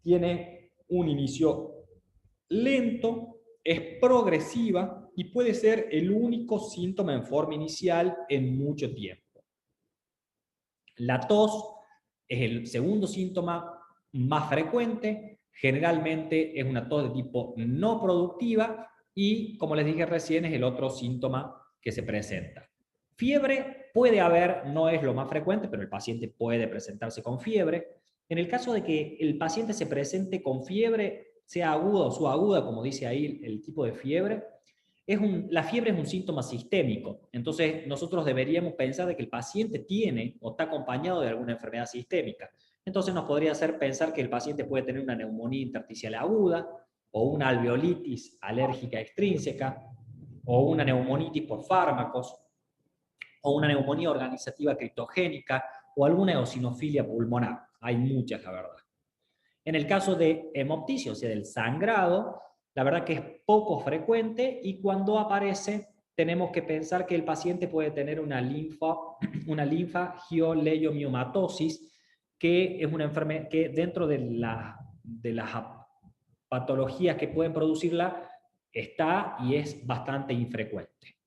tiene un inicio lento, es progresiva y puede ser el único síntoma en forma inicial en mucho tiempo. La tos es el segundo síntoma más frecuente, generalmente es una tos de tipo no productiva y, como les dije recién, es el otro síntoma que se presenta. Fiebre puede haber, no es lo más frecuente, pero el paciente puede presentarse con fiebre. En el caso de que el paciente se presente con fiebre, sea aguda o subaguda, como dice ahí el tipo de fiebre, la fiebre es un síntoma sistémico. Entonces, nosotros deberíamos pensar de que el paciente tiene o está acompañado de alguna enfermedad sistémica. Entonces, nos podría hacer pensar que el paciente puede tener una neumonía intersticial aguda, o una alveolitis alérgica extrínseca, o una neumonitis por fármacos, o una neumonía organizativa criptogénica, o alguna eosinofilia pulmonar. Hay muchas, la verdad. En el caso de hemoptisis, o sea, del sangrado, la verdad que es poco frecuente y cuando aparece tenemos que pensar que el paciente puede tener una linfagioleucomiomatosis, que es una enfermedad que dentro de las patologías que pueden producirla está y es bastante infrecuente.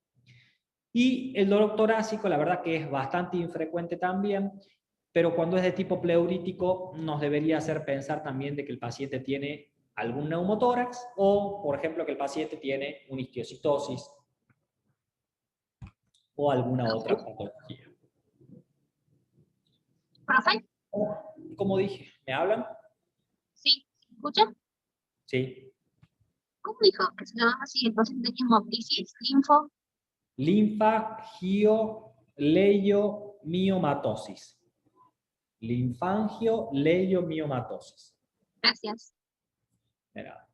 Y el dolor torácico, la verdad que es bastante infrecuente también, pero cuando es de tipo pleurítico nos debería hacer pensar también de que el paciente tiene algún neumotórax o, por ejemplo, que el paciente tiene una histiocitosis o alguna otra patología. ¿Profe? Como dije, ¿me hablan? Sí, ¿escucha? Sí. ¿Cómo dijo que se llama así el paciente de hemoptisis, Linfangioleiomyomatosis. Linfangioleiomyomatosis. Gracias. Mira.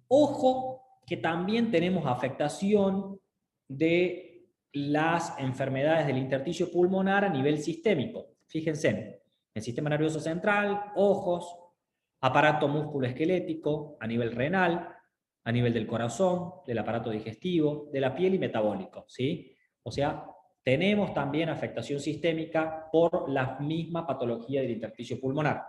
Ojo que también tenemos afectación de las enfermedades del intersticio pulmonar a nivel sistémico. Fíjense, el sistema nervioso central, ojos, aparato músculo-esquelético, a nivel renal, a nivel del corazón, del aparato digestivo, de la piel y metabólico, ¿sí? O sea, tenemos también afectación sistémica por la misma patología del intersticio pulmonar.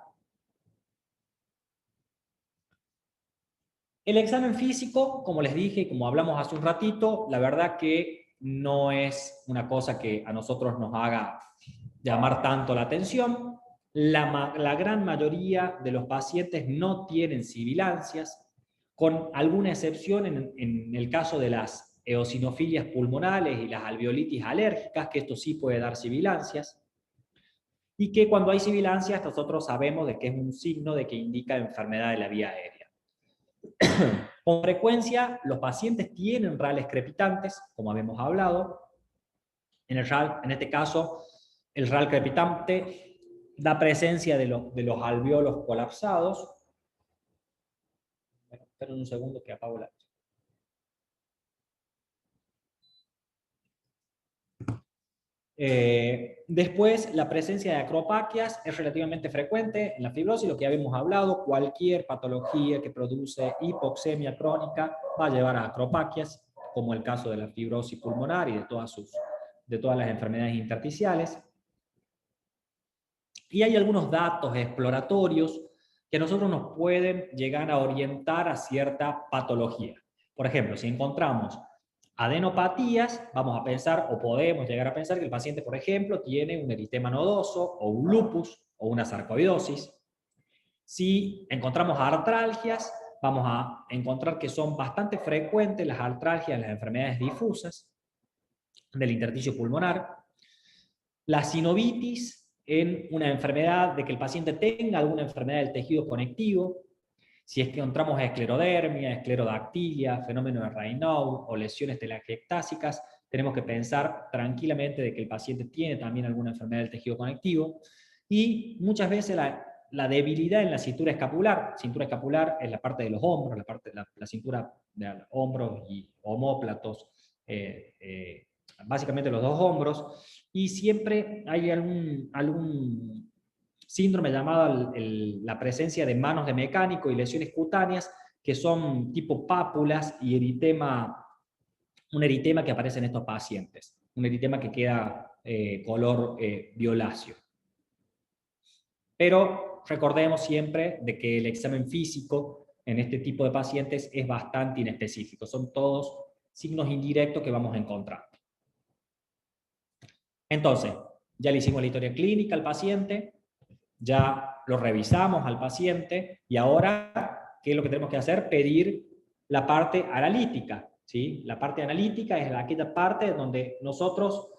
El examen físico, como les dije y como hablamos hace un ratito, la verdad que no es una cosa que a nosotros nos haga llamar tanto la atención. La gran mayoría de los pacientes no tienen sibilancias, con alguna excepción en el caso de las eosinofilias pulmonales y las alveolitis alérgicas, que esto sí puede dar sibilancias, y que cuando hay sibilancias nosotros sabemos de que es un signo de que indica enfermedad de la vía aérea. Con frecuencia, los pacientes tienen rales crepitantes, como habíamos hablado. En este caso, el ral crepitante da presencia de los alveolos colapsados. Bueno, esperen un segundo que apago la... Después, la presencia de acropaquias es relativamente frecuente en la fibrosis, lo que habíamos hablado, cualquier patología que produce hipoxemia crónica va a llevar a acropaquias, como el caso de la fibrosis pulmonar y de todas las enfermedades intersticiales. Y hay algunos datos exploratorios que a nosotros nos pueden llegar a orientar a cierta patología. Por ejemplo, si encontramos adenopatías, vamos a pensar, o podemos llegar a pensar que el paciente, por ejemplo, tiene un eritema nodoso, o un lupus, o una sarcoidosis. Si encontramos artralgias, vamos a encontrar que son bastante frecuentes las artralgias en las enfermedades difusas del intersticio pulmonar. La sinovitis en una enfermedad de que el paciente tenga alguna enfermedad del tejido conectivo. Si es que encontramos esclerodermia, esclerodactilia, fenómeno de Raynaud o lesiones telangiectásicas, tenemos que pensar tranquilamente de que el paciente tiene también alguna enfermedad del tejido conectivo. Y muchas veces la debilidad en la cintura escapular. Cintura escapular es la parte de los hombros, la parte de la cintura de los hombros y omóplatos, básicamente los dos hombros, y siempre hay algún síndrome llamado la presencia de manos de mecánico y lesiones cutáneas, que son tipo pápulas y un eritema que aparece en estos pacientes, un eritema que queda color violáceo. Pero recordemos siempre de que el examen físico en este tipo de pacientes es bastante inespecífico. Son todos signos indirectos que vamos a encontrar. Entonces, ya le hicimos la historia clínica al paciente, ya lo revisamos al paciente, y ahora, ¿qué es lo que tenemos que hacer? Pedir la parte analítica, ¿sí? La parte analítica es aquella parte donde nosotros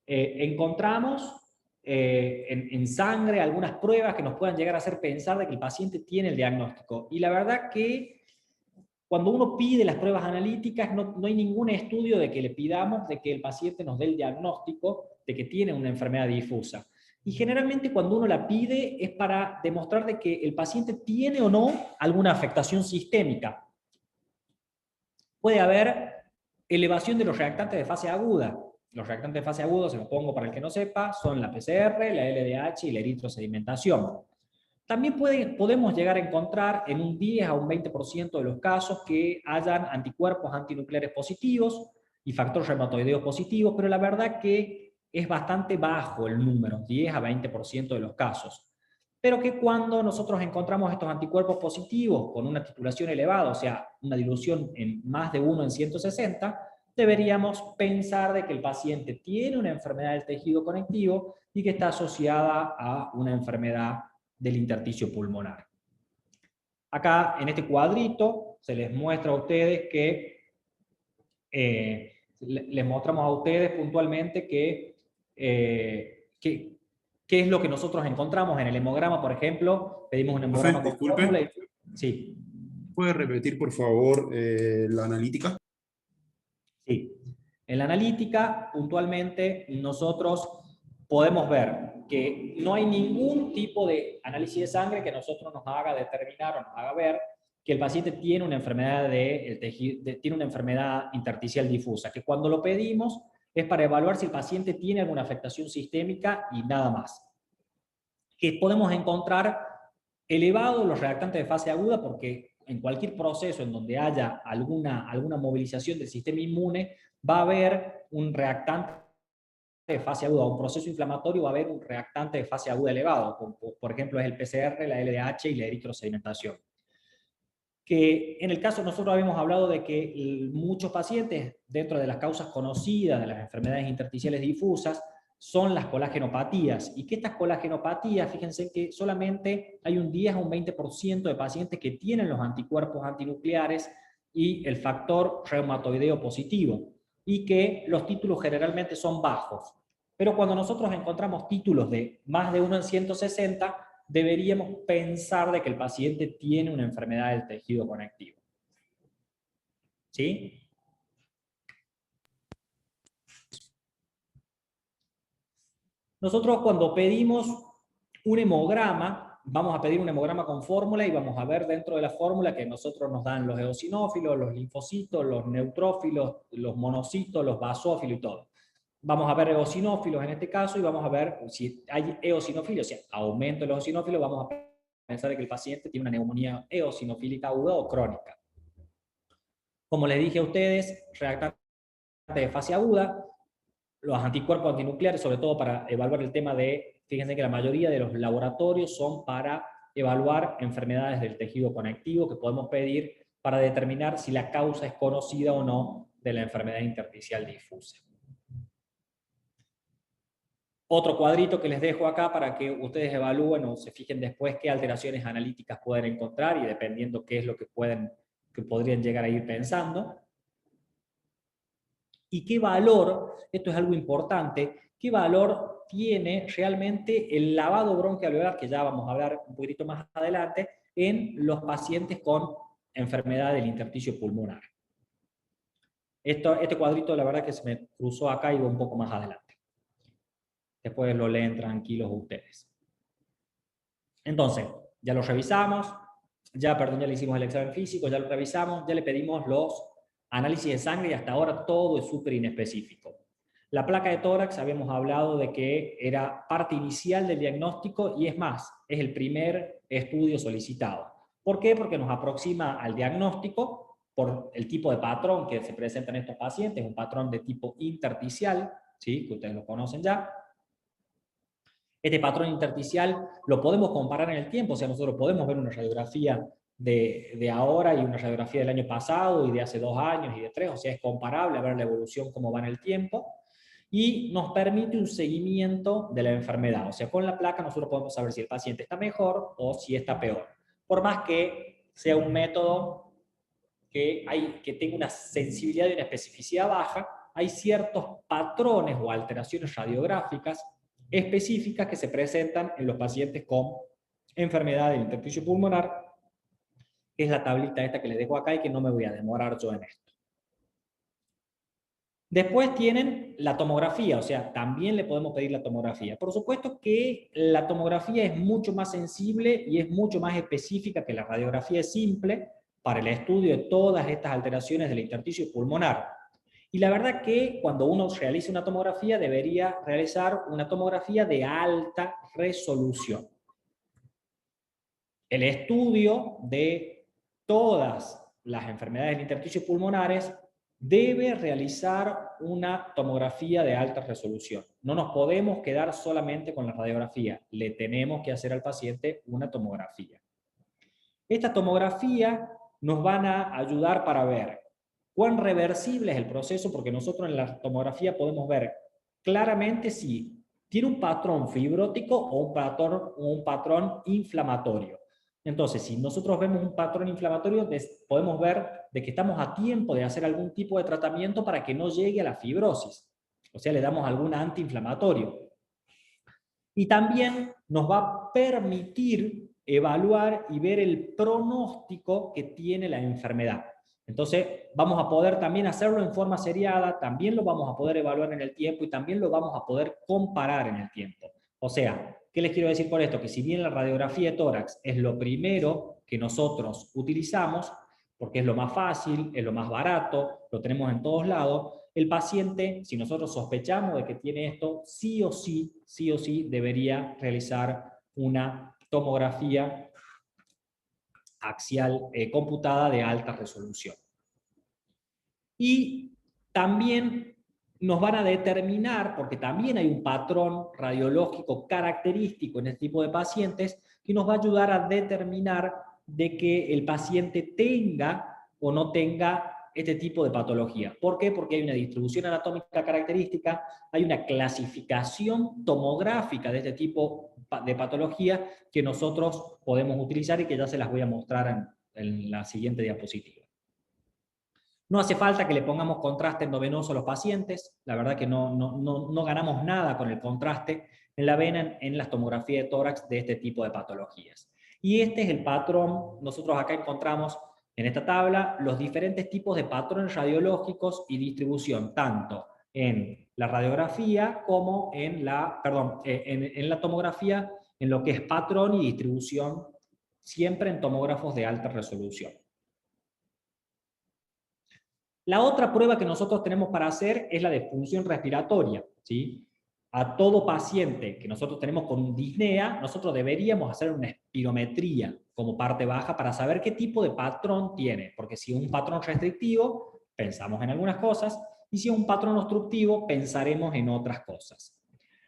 encontramos en sangre algunas pruebas que nos puedan llegar a hacer pensar de que el paciente tiene el diagnóstico. Y la verdad que cuando uno pide las pruebas analíticas, no hay ningún estudio de que le pidamos de que el paciente nos dé el diagnóstico de que tiene una enfermedad difusa. Y generalmente cuando uno la pide es para demostrar de que el paciente tiene o no alguna afectación sistémica. Puede haber elevación de los reactantes de fase aguda. Los reactantes de fase aguda, se los pongo para el que no sepa, son la PCR, la LDH y la eritrosedimentación. También podemos llegar a encontrar en un 10 a un 20% de los casos que hayan anticuerpos antinucleares positivos y factor reumatoideo positivo, pero la verdad que es bastante bajo el número, 10 a 20% de los casos. Pero que cuando nosotros encontramos estos anticuerpos positivos con una titulación elevada, o sea, una dilución en más de 1 en 160, deberíamos pensar de que el paciente tiene una enfermedad del tejido conectivo y que está asociada a una enfermedad del intersticio pulmonar. Acá, en este cuadrito, se les muestra a ustedes que, les mostramos a ustedes puntualmente qué es lo que nosotros encontramos en el hemograma, por ejemplo. Pedimos un hemograma con Disculpe. fórmula y... Sí. ¿Puede repetir, por favor, la analítica? Sí. En la analítica, puntualmente, nosotros podemos ver que no hay ningún tipo de análisis de sangre que a nosotros nos haga determinar o nos haga ver que el paciente tiene una enfermedad tiene una enfermedad intersticial difusa, que cuando lo pedimos es para evaluar si el paciente tiene alguna afectación sistémica y nada más. Que podemos encontrar elevados los reactantes de fase aguda, porque en cualquier proceso en donde haya alguna movilización del sistema inmune, va a haber un reactante de fase aguda, un proceso inflamatorio, va a haber un reactante de fase aguda elevado, como por ejemplo es el PCR, la LDH y la eritrosedimentación. Que en el caso, nosotros habíamos hablado de que muchos pacientes, dentro de las causas conocidas de las enfermedades intersticiales difusas, son las colagenopatías, y que estas colagenopatías, fíjense que solamente hay un 10 a un 20% de pacientes que tienen los anticuerpos antinucleares y el factor reumatoideo positivo, y que los títulos generalmente son bajos. Pero cuando nosotros encontramos títulos de más de 1 en 160, deberíamos pensar de que el paciente tiene una enfermedad del tejido conectivo. ¿Sí? Nosotros cuando pedimos un hemograma, vamos a pedir un hemograma con fórmula y vamos a ver dentro de la fórmula que nosotros nos dan los eosinófilos, los linfocitos, los neutrófilos, los monocitos, los basófilos y todo. Vamos a ver eosinófilos en este caso y vamos a ver si hay eosinofilia, o sea, aumento de los eosinófilos, vamos a pensar que el paciente tiene una neumonía eosinofílica aguda o crónica. Como les dije a ustedes, reactante de fase aguda, los anticuerpos antinucleares, sobre todo para evaluar el tema de, fíjense que la mayoría de los laboratorios son para evaluar enfermedades del tejido conectivo que podemos pedir para determinar si la causa es conocida o no de la enfermedad intersticial difusa. Otro cuadrito que les dejo acá para que ustedes evalúen o se fijen después qué alteraciones analíticas pueden encontrar y dependiendo qué es lo que podrían llegar a ir pensando. Y qué valor, esto es algo importante, qué valor tiene realmente el lavado bronquialveolar, que ya vamos a hablar un poquito más adelante, en los pacientes con enfermedad del intersticio pulmonar. Este cuadrito la verdad que se me cruzó acá y va un poco más adelante. Después lo leen tranquilos ustedes. Entonces, ya lo revisamos, ya le hicimos el examen físico, ya lo revisamos, ya le pedimos los análisis de sangre y hasta ahora todo es súper inespecífico. La placa de tórax habíamos hablado de que era parte inicial del diagnóstico y es más, es el primer estudio solicitado. ¿Por qué? Porque nos aproxima al diagnóstico por el tipo de patrón que se presenta en estos pacientes, un patrón de tipo intersticial, ¿sí? Que ustedes lo conocen ya. Este patrón intersticial lo podemos comparar en el tiempo, o sea, nosotros podemos ver una radiografía de ahora y una radiografía del año pasado y de hace 2 años y de 3, o sea, es comparable a ver la evolución, cómo va en el tiempo, y nos permite un seguimiento de la enfermedad. O sea, con la placa nosotros podemos saber si el paciente está mejor o si está peor. Por más que sea un método que tenga una sensibilidad y una especificidad baja, hay ciertos patrones o alteraciones radiográficas específicas que se presentan en los pacientes con enfermedad del intersticio pulmonar, que es la tablita esta que les dejo acá y que no me voy a demorar yo en esto. Después tienen la tomografía, o sea, también le podemos pedir la tomografía. Por supuesto que la tomografía es mucho más sensible y es mucho más específica que la radiografía simple para el estudio de todas estas alteraciones del intersticio pulmonar. Y la verdad que cuando uno realiza una tomografía debería realizar una tomografía de alta resolución. El estudio de todas las enfermedades del intersticio pulmonares debe realizar una tomografía de alta resolución. No nos podemos quedar solamente con la radiografía, le tenemos que hacer al paciente una tomografía. Esta tomografía nos van a ayudar para ver cuán reversible es el proceso, porque nosotros en la tomografía podemos ver claramente si tiene un patrón fibrótico o un patrón inflamatorio. Entonces, si nosotros vemos un patrón inflamatorio, podemos ver de que estamos a tiempo de hacer algún tipo de tratamiento para que no llegue a la fibrosis. O sea, le damos algún antiinflamatorio. Y también nos va a permitir evaluar y ver el pronóstico que tiene la enfermedad. Entonces, vamos a poder también hacerlo en forma seriada, también lo vamos a poder evaluar en el tiempo y también lo vamos a poder comparar en el tiempo. O sea, ¿qué les quiero decir por esto? Que si bien la radiografía de tórax es lo primero que nosotros utilizamos, porque es lo más fácil, es lo más barato, lo tenemos en todos lados, el paciente, si nosotros sospechamos de que tiene esto, sí o sí debería realizar una tomografía axial computada de alta resolución. Y también nos van a determinar, porque también hay un patrón radiológico característico en este tipo de pacientes, que nos va a ayudar a determinar de que el paciente tenga o no tenga este tipo de patología. ¿Por qué? Porque hay una distribución anatómica característica, hay una clasificación tomográfica de este tipo de patología que nosotros podemos utilizar y que ya se las voy a mostrar en la siguiente diapositiva. No hace falta que le pongamos contraste endovenoso a los pacientes, la verdad que no ganamos nada con el contraste en la vena en las tomografías de tórax de este tipo de patologías. Y este es el patrón, nosotros acá encontramos en esta tabla los diferentes tipos de patrones radiológicos y distribución, tanto en la radiografía como en la tomografía, en lo que es patrón y distribución, siempre en tomógrafos de alta resolución. La otra prueba que nosotros tenemos para hacer es la de función respiratoria, ¿sí? A todo paciente que nosotros tenemos con disnea, nosotros deberíamos hacer una espirometría como parte baja para saber qué tipo de patrón tiene, porque si es un patrón restrictivo, pensamos en algunas cosas, y si es un patrón obstructivo, pensaremos en otras cosas.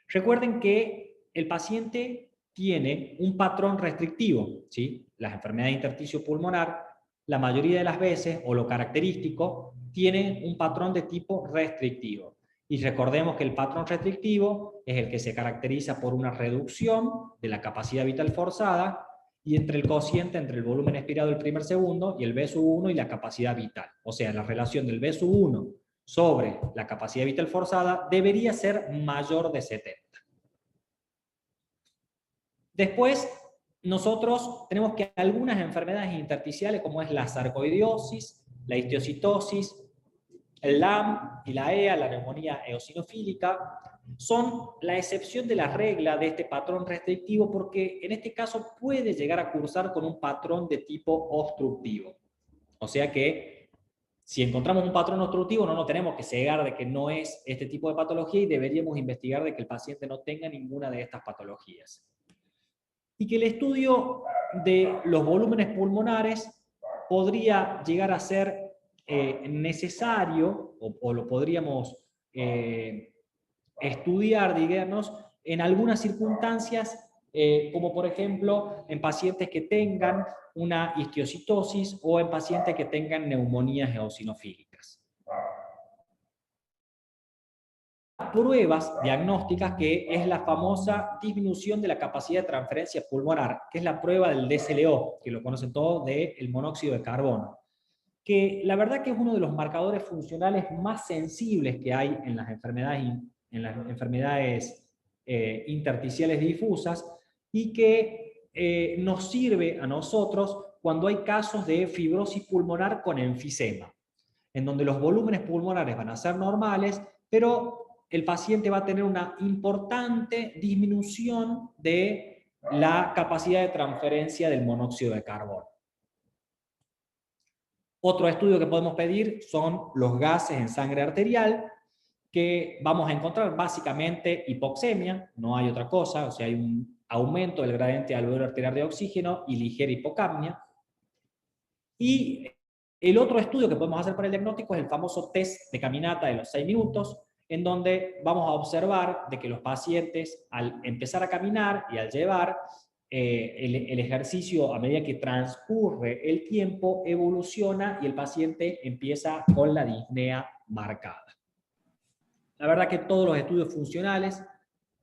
Recuerden que el paciente tiene un patrón restrictivo, ¿sí? Las enfermedades de intersticio pulmonar, la mayoría de las veces, o lo característico, tienen un patrón de tipo restrictivo. Y recordemos que el patrón restrictivo es el que se caracteriza por una reducción de la capacidad vital forzada y entre el cociente entre el volumen expirado del primer segundo y el V/1 y la capacidad vital. O sea, la relación del V/1 sobre la capacidad vital forzada debería ser mayor de 70. Después, nosotros tenemos que algunas enfermedades intersticiales, como es la sarcoidosis, la histiocytosis, el LAM y la EA, la neumonía eosinofílica, son la excepción de la regla de este patrón restrictivo, porque en este caso puede llegar a cursar con un patrón de tipo obstructivo. O sea que si encontramos un patrón obstructivo no nos tenemos que cegar de que no es este tipo de patología y deberíamos investigar de que el paciente no tenga ninguna de estas patologías. Y que el estudio de los volúmenes pulmonares podría llegar a ser necesario, o lo podríamos estudiar, digamos, en algunas circunstancias, como por ejemplo en pacientes que tengan una histiocitosis o en pacientes que tengan neumonías eosinofílicas. Pruebas diagnósticas, que es la famosa disminución de la capacidad de transferencia pulmonar, que es la prueba del DSLO, que lo conocen todos, del monóxido de carbono, que la verdad que es uno de los marcadores funcionales más sensibles que hay en las enfermedades intersticiales difusas, y que nos sirve a nosotros cuando hay casos de fibrosis pulmonar con enfisema, en donde los volúmenes pulmonares van a ser normales, pero el paciente va a tener una importante disminución de la capacidad de transferencia del monóxido de carbono. Otro estudio que podemos pedir son los gases en sangre arterial, que vamos a encontrar básicamente hipoxemia, no hay otra cosa, o sea, hay un aumento del gradiente alveolar arterial de oxígeno y ligera hipocapnia. Y el otro estudio que podemos hacer para el diagnóstico es el famoso test de caminata de los 6 minutos, en donde vamos a observar de que los pacientes, al empezar a caminar y al llevar el ejercicio, a medida que transcurre el tiempo, evoluciona y el paciente empieza con la disnea marcada. La verdad que todos los estudios funcionales,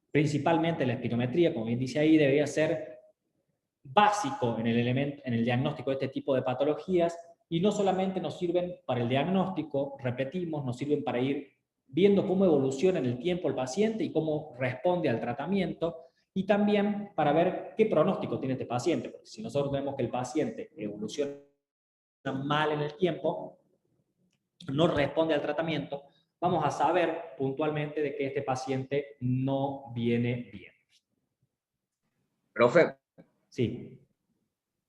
principalmente la espirometría, como bien dice ahí, debería ser básico en el diagnóstico de este tipo de patologías, y no solamente nos sirven para el diagnóstico, repetimos, nos sirven para ir viendo cómo evoluciona en el tiempo el paciente y cómo responde al tratamiento, y también para ver qué pronóstico tiene este paciente, porque si nosotros vemos que el paciente evoluciona mal en el tiempo, no responde al tratamiento, vamos a saber puntualmente de que este paciente no viene bien. Profe, Sí.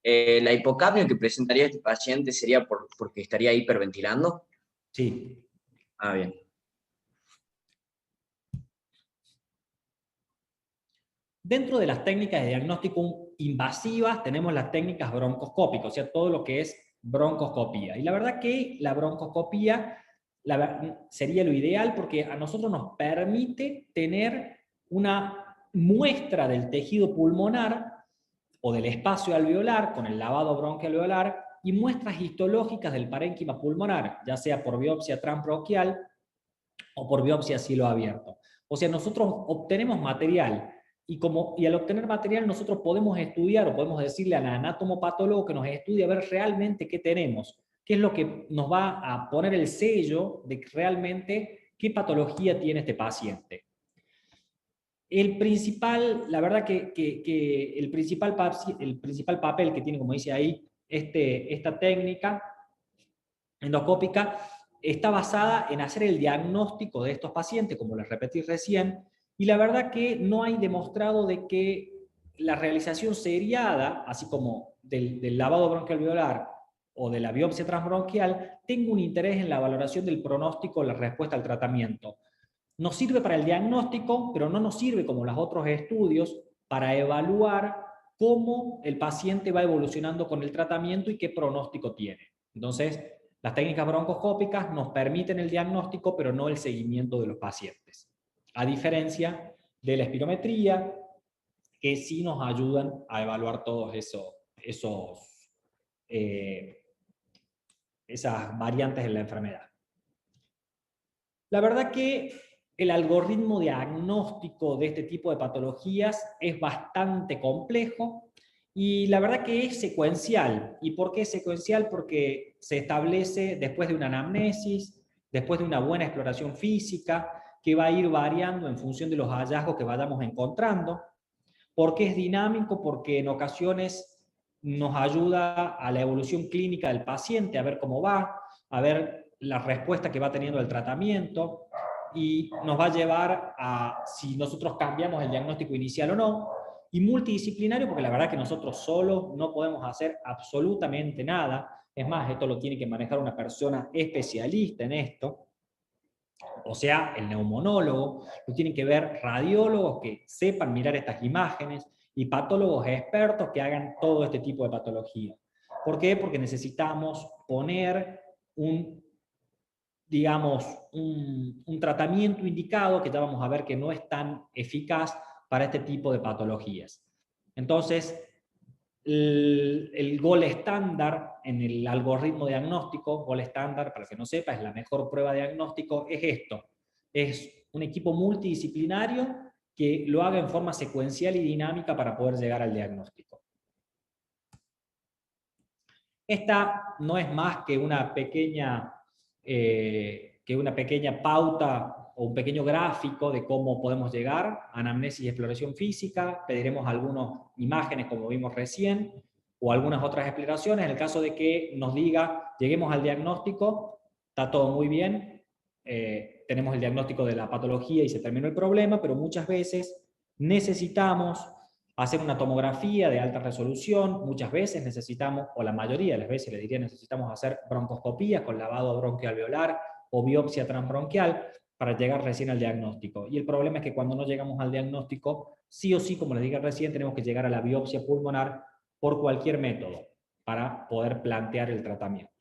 ¿la hipocapnia que presentaría este paciente sería porque estaría hiperventilando? Sí. Ah, bien. Dentro de las técnicas de diagnóstico invasivas tenemos las técnicas broncoscópicas, o sea, todo lo que es broncoscopía. Y la verdad que la broncoscopía sería lo ideal, porque a nosotros nos permite tener una muestra del tejido pulmonar o del espacio alveolar con el lavado bronquialveolar y muestras histológicas del parénquima pulmonar, ya sea por biopsia transbronquial o por biopsia a cielo abierto. O sea, nosotros obtenemos material y al obtener material nosotros podemos estudiar, o podemos decirle al anatomopatólogo que nos estudie a ver realmente qué tenemos, qué es lo que nos va a poner el sello de realmente qué patología tiene este paciente. La verdad que el principal papel que tiene, como dice ahí, esta técnica endoscópica está basada en hacer el diagnóstico de estos pacientes, como les repetí recién, y la verdad que no hay demostrado de que la realización seriada, así como del lavado bronquialveolar o de la biopsia transbronquial, tenga un interés en la valoración del pronóstico o la respuesta al tratamiento. Nos sirve para el diagnóstico, pero no nos sirve, como los otros estudios, para evaluar cómo el paciente va evolucionando con el tratamiento y qué pronóstico tiene. Entonces, las técnicas broncoscópicas nos permiten el diagnóstico, pero no el seguimiento de los pacientes. A diferencia de la espirometría, que sí nos ayudan a evaluar todos esas variantes en la enfermedad. La verdad que el algoritmo diagnóstico de este tipo de patologías es bastante complejo y la verdad que es secuencial. ¿Y por qué es secuencial? Porque se establece después de una anamnesis, después de una buena exploración física, que va a ir variando en función de los hallazgos que vayamos encontrando. ¿Por qué es dinámico? Porque en ocasiones nos ayuda a la evolución clínica del paciente, a ver cómo va, a ver la respuesta que va teniendo el tratamiento. y nos va a llevar a si nosotros cambiamos el diagnóstico inicial o no, y multidisciplinario porque la verdad que nosotros solos no podemos hacer absolutamente nada. Es más, esto lo tiene que manejar una persona especialista en esto, o sea, el neumonólogo, lo tienen que ver radiólogos que sepan mirar estas imágenes y patólogos expertos que hagan todo este tipo de patología. ¿Por qué? Porque necesitamos poner digamos, un tratamiento indicado que ya vamos a ver que no es tan eficaz para este tipo de patologías. Entonces, el gol estándar en el algoritmo diagnóstico, gol estándar, para el que no sepa, es la mejor prueba de diagnóstico, es esto. Es un equipo multidisciplinario que lo haga en forma secuencial y dinámica para poder llegar al diagnóstico. Esta no es más que una pequeña pauta o un pequeño gráfico de cómo podemos llegar a anamnesis y exploración física. Pediremos algunas imágenes como vimos recién o algunas otras explicaciones. En el caso de que nos diga, lleguemos al diagnóstico, está todo muy bien, tenemos el diagnóstico de la patología y se terminó el problema, pero muchas veces necesitamos hacer una tomografía de alta resolución, muchas veces necesitamos, o la mayoría de las veces le diría, necesitamos hacer broncoscopías con lavado bronquialveolar o biopsia transbronquial para llegar recién al diagnóstico. Y el problema es que cuando no llegamos al diagnóstico, sí o sí, como les dije recién, tenemos que llegar a la biopsia pulmonar por cualquier método para poder plantear el tratamiento.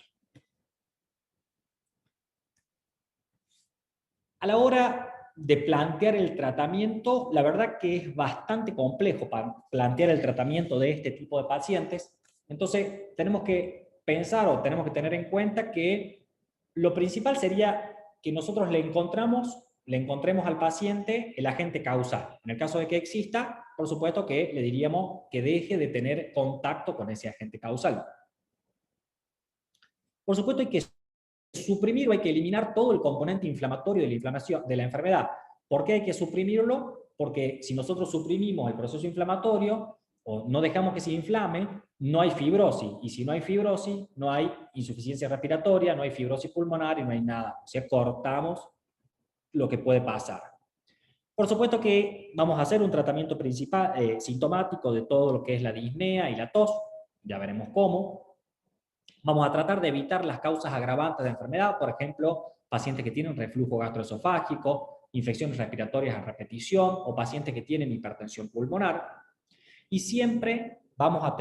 A la hora de plantear el tratamiento, la verdad que es bastante complejo para plantear el tratamiento de este tipo de pacientes. Entonces, tenemos que pensar o tenemos que tener en cuenta que lo principal sería que nosotros le encontremos al paciente el agente causal. En el caso de que exista, por supuesto que le diríamos que deje de tener contacto con ese agente causal. Por supuesto hay que suprimir o hay que eliminar todo el componente inflamatorio de la inflamación de la enfermedad. ¿Por qué hay que suprimirlo? Porque si nosotros suprimimos el proceso inflamatorio o no dejamos que se inflame, no hay fibrosis. Y si no hay fibrosis, no hay insuficiencia respiratoria, no hay fibrosis pulmonar y no hay nada. O sea, cortamos lo que puede pasar. Por supuesto que vamos a hacer un tratamiento principal, sintomático de todo lo que es la disnea y la tos. Ya veremos cómo. Vamos a tratar de evitar las causas agravantes de enfermedad, por ejemplo, pacientes que tienen reflujo gastroesofágico, infecciones respiratorias a repetición o pacientes que tienen hipertensión pulmonar. Y siempre vamos a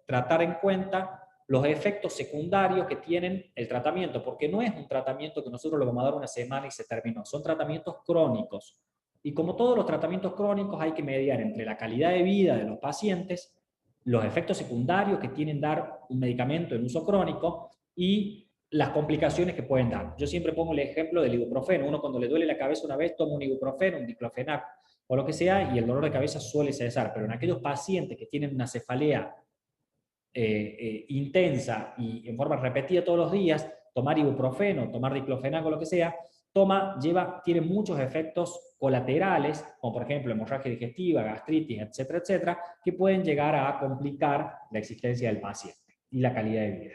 tratar en cuenta los efectos secundarios que tienen el tratamiento, porque no es un tratamiento que nosotros lo vamos a dar una semana y se terminó, son tratamientos crónicos. Y como todos los tratamientos crónicos hay que mediar entre la calidad de vida de los pacientes, los efectos secundarios que tienen dar un medicamento en uso crónico y las complicaciones que pueden dar. Yo siempre pongo el ejemplo del ibuprofeno. Uno cuando le duele la cabeza una vez toma un ibuprofeno, un diclofenac o lo que sea y el dolor de cabeza suele cesar. Pero en aquellos pacientes que tienen una cefalea intensa y en forma repetida todos los días, tomar ibuprofeno, tomar diclofenac o lo que sea, tiene muchos efectos colaterales, como por ejemplo hemorragia digestiva, gastritis, etcétera, etcétera, que pueden llegar a complicar la existencia del paciente y la calidad de vida.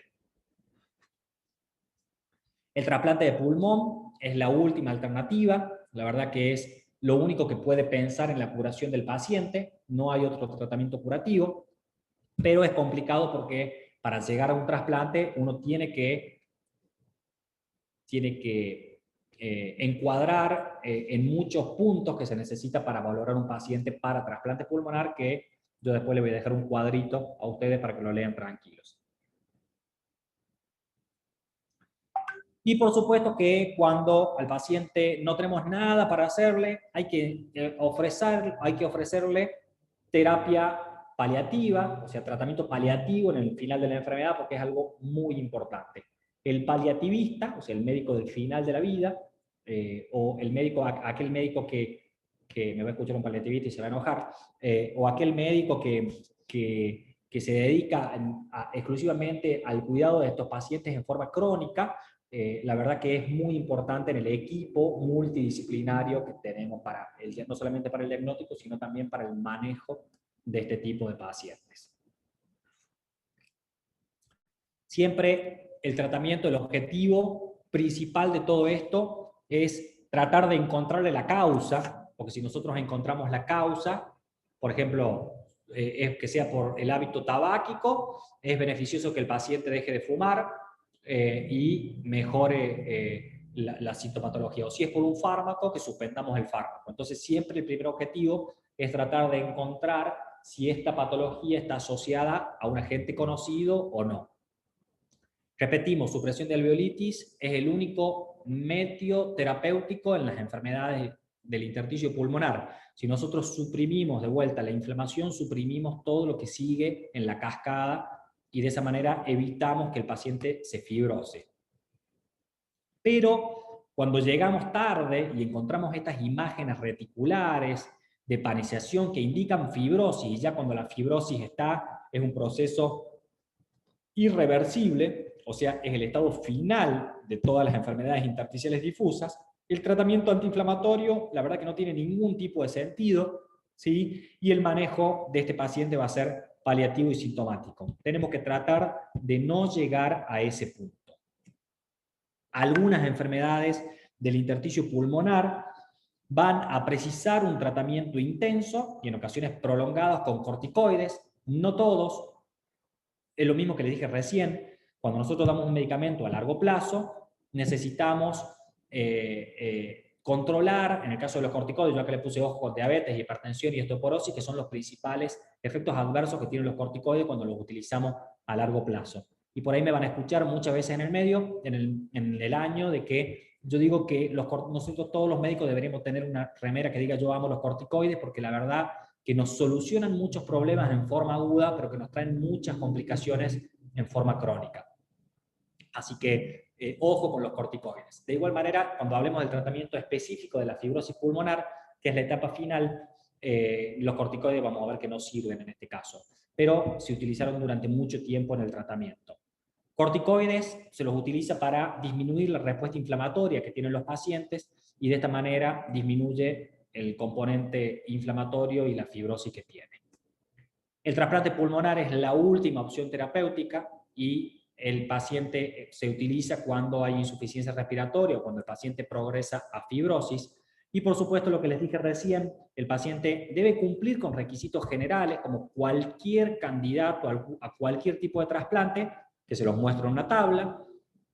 El trasplante de pulmón es la última alternativa, la verdad que es lo único que puede pensar en la curación del paciente, no hay otro tratamiento curativo, pero es complicado porque para llegar a un trasplante uno tiene que encuadrar en muchos puntos que se necesita para valorar un paciente para trasplante pulmonar, que yo después le voy a dejar un cuadrito a ustedes para que lo lean tranquilos. Y por supuesto que cuando al paciente no tenemos nada para hacerle, hay que ofrecerle terapia paliativa, o sea, tratamiento paliativo en el final de la enfermedad, porque es algo muy importante. El paliativista, o sea, el médico del final de la vida, o el médico, aquel médico que me va a escuchar un paliativista y se va a enojar, o aquel médico que se dedica exclusivamente al cuidado de estos pacientes en forma crónica, la verdad que es muy importante en el equipo multidisciplinario que tenemos no solamente para el diagnóstico, sino también para el manejo de este tipo de pacientes. Siempre el tratamiento, el objetivo principal de todo esto es tratar de encontrarle la causa, porque si nosotros encontramos la causa, por ejemplo, es que sea por el hábito tabáquico, es beneficioso que el paciente deje de fumar y mejore la sintomatología. O si es por un fármaco, que suspendamos el fármaco. Entonces siempre el primer objetivo es tratar de encontrar si esta patología está asociada a un agente conocido o no. Repetimos, supresión de alveolitis es el único medio terapéutico en las enfermedades del intersticio pulmonar. Si nosotros suprimimos de vuelta la inflamación, suprimimos todo lo que sigue en la cascada y de esa manera evitamos que el paciente se fibrose. Pero cuando llegamos tarde y encontramos estas imágenes reticulares de paniciación que indican fibrosis, y ya cuando la fibrosis es un proceso irreversible, o sea, es el estado final de todas las enfermedades intersticiales difusas, el tratamiento antiinflamatorio, la verdad que no tiene ningún tipo de sentido, ¿sí? Y el manejo de este paciente va a ser paliativo y sintomático. Tenemos que tratar de no llegar a ese punto. Algunas enfermedades del intersticio pulmonar van a precisar un tratamiento intenso y en ocasiones prolongados con corticoides, no todos. Es lo mismo que les dije recién, cuando nosotros damos un medicamento a largo plazo, necesitamos controlar, en el caso de los corticoides, yo que le puse ojo con diabetes, hipertensión y osteoporosis, que son los principales efectos adversos que tienen los corticoides cuando los utilizamos a largo plazo. Y por ahí me van a escuchar muchas veces en el medio, en el año, de que yo digo que nosotros todos los médicos deberíamos tener una remera que diga yo amo los corticoides, porque la verdad que nos solucionan muchos problemas en forma aguda, pero que nos traen muchas complicaciones en forma crónica. Así que ojo con los corticoides. De igual manera, cuando hablemos del tratamiento específico de la fibrosis pulmonar, que es la etapa final, los corticoides vamos a ver que no sirven en este caso, pero se utilizaron durante mucho tiempo en el tratamiento. Corticoides se los utiliza para disminuir la respuesta inflamatoria que tienen los pacientes y de esta manera disminuye el componente inflamatorio y la fibrosis que tiene. El trasplante pulmonar es la última opción terapéutica y el paciente se utiliza cuando hay insuficiencia respiratoria o cuando el paciente progresa a fibrosis. Y por supuesto, lo que les dije recién, el paciente debe cumplir con requisitos generales como cualquier candidato a cualquier tipo de trasplante, que se los muestro en una tabla,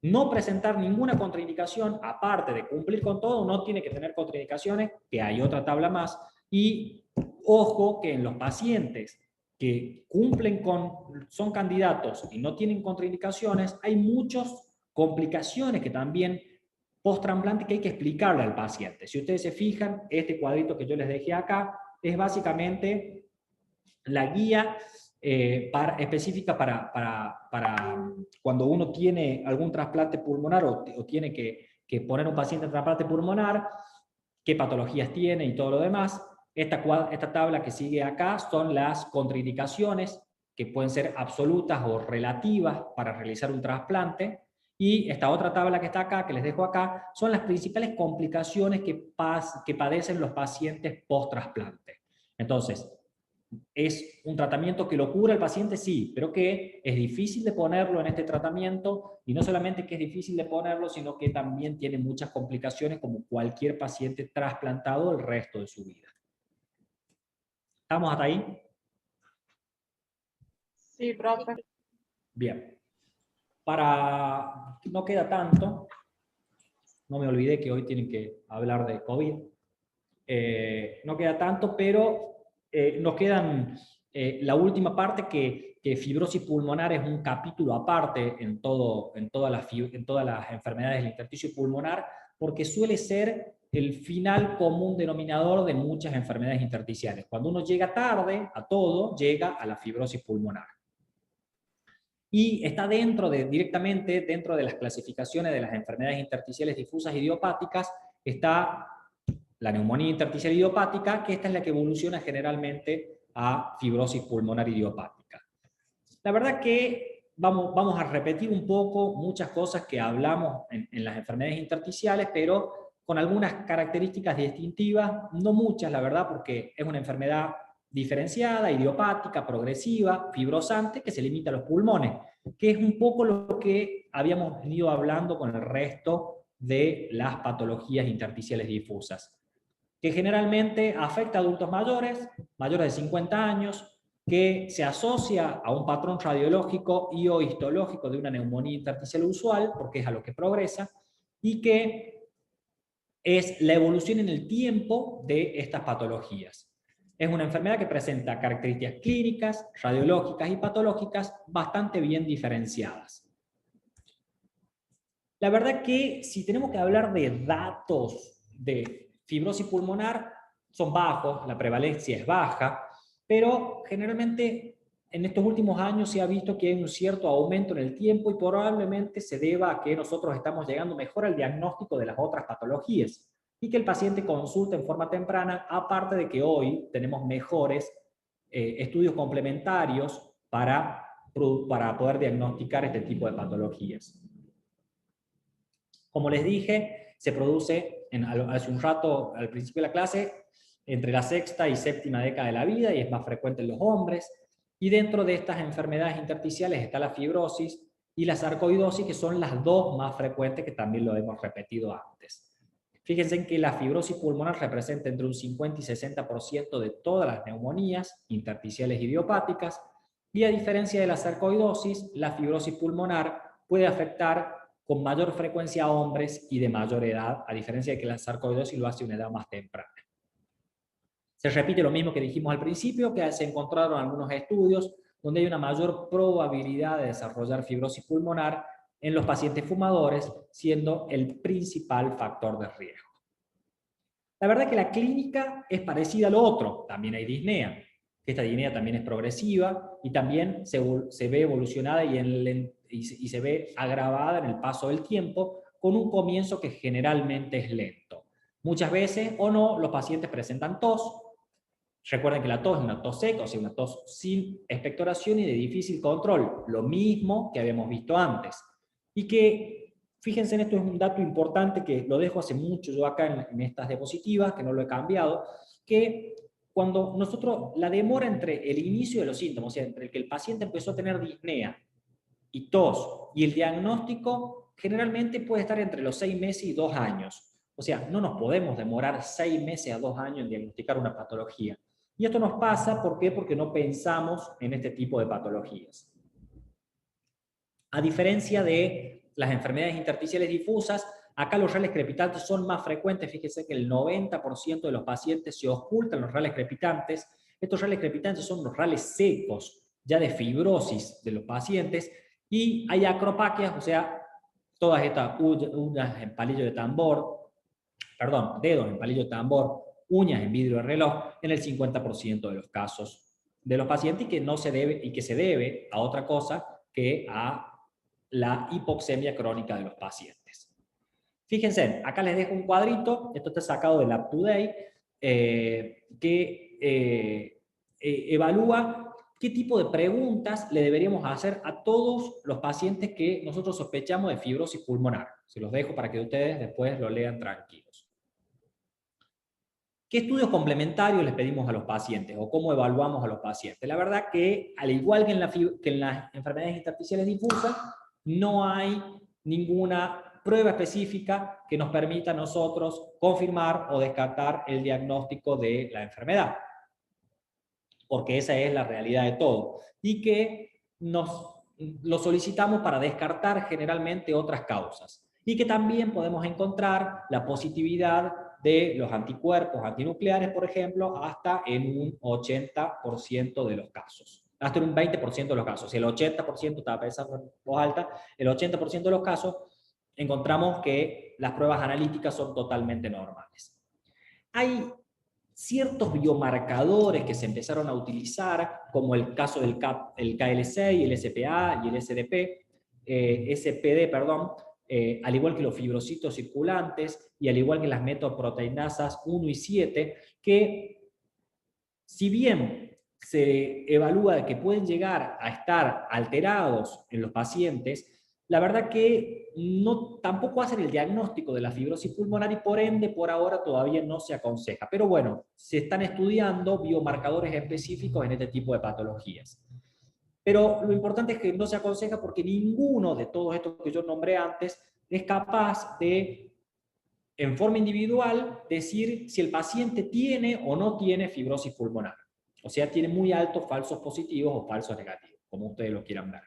no presentar ninguna contraindicación, aparte de cumplir con todo, no tiene que tener contraindicaciones, que hay otra tabla más, y ojo que en los pacientes que cumplen son candidatos y no tienen contraindicaciones, hay muchas complicaciones que también post-trasplante que hay que explicarle al paciente. Si ustedes se fijan, este cuadrito que yo les dejé acá es básicamente la guía específica para cuando uno tiene algún trasplante pulmonar o tiene que poner un paciente en trasplante pulmonar, qué patologías tiene y todo lo demás. Esta tabla que sigue acá son las contraindicaciones que pueden ser absolutas o relativas para realizar un trasplante. Y esta otra tabla que está acá, que les dejo acá, son las principales complicaciones que padecen los pacientes post-trasplante. Entonces, ¿es un tratamiento que lo cura el paciente? Sí, pero que es difícil de ponerlo en este tratamiento, y no solamente que es difícil de ponerlo, sino que también tiene muchas complicaciones como cualquier paciente trasplantado el resto de su vida. ¿Estamos hasta ahí? Sí, profe. Bien. No queda tanto, no me olvidé que hoy tienen que hablar de COVID. No queda tanto, pero nos quedan la última parte que fibrosis pulmonar es un capítulo aparte en todas las enfermedades del intersticio pulmonar, porque suele ser el final común denominador de muchas enfermedades intersticiales. Cuando uno llega tarde a todo, llega a la fibrosis pulmonar. Y está directamente dentro de las clasificaciones de las enfermedades intersticiales difusas idiopáticas, está la neumonía intersticial idiopática, que esta es la que evoluciona generalmente a fibrosis pulmonar idiopática. La verdad que vamos a repetir un poco muchas cosas que hablamos en las enfermedades intersticiales, pero con algunas características distintivas, no muchas, la verdad, porque es una enfermedad diferenciada, idiopática, progresiva, fibrosante, que se limita a los pulmones, que es un poco lo que habíamos venido hablando con el resto de las patologías intersticiales difusas, que generalmente afecta a adultos mayores, mayores de 50 años, que se asocia a un patrón radiológico y o histológico de una neumonía intersticial usual, porque es a lo que progresa, y que es la evolución en el tiempo de estas patologías. Es una enfermedad que presenta características clínicas, radiológicas y patológicas bastante bien diferenciadas. La verdad que si tenemos que hablar de datos de fibrosis pulmonar, son bajos, la prevalencia es baja, pero generalmente en estos últimos años se ha visto que hay un cierto aumento en el tiempo y probablemente se deba a que nosotros estamos llegando mejor al diagnóstico de las otras patologías y que el paciente consulte en forma temprana, aparte de que hoy tenemos mejores estudios complementarios para poder diagnosticar este tipo de patologías. Como les dije, se produce hace un rato al principio de la clase entre la sexta y séptima década de la vida y es más frecuente en los hombres. Y dentro de estas enfermedades intersticiales está la fibrosis y la sarcoidosis, que son las dos más frecuentes, que también lo hemos repetido antes. Fíjense en que la fibrosis pulmonar representa entre un 50 y 60% de todas las neumonías intersticiales idiopáticas, y a diferencia de la sarcoidosis, la fibrosis pulmonar puede afectar con mayor frecuencia a hombres y de mayor edad, a diferencia de que la sarcoidosis lo hace a una edad más temprana. Se repite lo mismo que dijimos al principio, que se encontraron algunos estudios donde hay una mayor probabilidad de desarrollar fibrosis pulmonar en los pacientes fumadores, siendo el principal factor de riesgo. La verdad es que la clínica es parecida a lo otro. También hay disnea. Esta disnea también es progresiva y también se ve evolucionada y se ve agravada en el paso del tiempo, con un comienzo que generalmente es lento. Muchas veces o no, los pacientes presentan tos. Recuerden que la tos es una tos seca, o sea, una tos sin expectoración y de difícil control, lo mismo que habíamos visto antes. Y que, fíjense en esto, es un dato importante que lo dejo hace mucho yo acá en estas diapositivas, que no lo he cambiado, que cuando nosotros, la demora entre el inicio de los síntomas, o sea, entre el que el paciente empezó a tener disnea y tos, y el diagnóstico, generalmente puede estar entre los 6 meses y 2 años. O sea, no nos podemos demorar 6 meses a 2 años en diagnosticar una patología. Y esto nos pasa, ¿por qué? Porque no pensamos en este tipo de patologías. A diferencia de las enfermedades intersticiales difusas, acá los rales crepitantes son más frecuentes. Fíjense que el 90% de los pacientes se ocultan los rales crepitantes. Estos rales crepitantes son los rales secos, ya de fibrosis de los pacientes, y hay acropaquias, o sea, todas estas uñas en palillo de tambor, perdón, dedos en palillo de tambor, uñas en vidrio de reloj, en el 50% de los casos de los pacientes, y que no se debe, y que se debe a otra cosa que a la hipoxemia crónica de los pacientes. Fíjense, acá les dejo un cuadrito, esto está sacado del UpToDate, que evalúa qué tipo de preguntas le deberíamos hacer a todos los pacientes que nosotros sospechamos de fibrosis pulmonar. Se los dejo para que ustedes después lo lean tranquilos. ¿Qué estudios complementarios les pedimos a los pacientes o cómo evaluamos a los pacientes? La verdad que, al igual que en las enfermedades intersticiales difusas, no hay ninguna prueba específica que nos permita a nosotros confirmar o descartar el diagnóstico de la enfermedad, porque esa es la realidad de todo, y que lo solicitamos para descartar generalmente otras causas, y que también podemos encontrar la positividad de los anticuerpos antinucleares, por ejemplo, hasta en un 80% de los casos. Hasta en un 20% de los casos. Si el 80% estaba pensando en voz alta, el 80% de los casos encontramos que las pruebas analíticas son totalmente normales. Hay ciertos biomarcadores que se empezaron a utilizar, como el caso del el KL6, el SPA y el SPD, al igual que los fibrocitos circulantes y al igual que las metoproteinasas 1 y 7, que si bien se evalúa que pueden llegar a estar alterados en los pacientes, la verdad que tampoco hacen el diagnóstico de la fibrosis pulmonar y por ende por ahora todavía no se aconseja. Pero bueno, se están estudiando biomarcadores específicos en este tipo de patologías. Pero lo importante es que no se aconseja porque ninguno de todos estos que yo nombré antes es capaz de, en forma individual, decir si el paciente tiene o no tiene fibrosis pulmonar. O sea, tiene muy altos falsos positivos o falsos negativos, como ustedes lo quieran ver.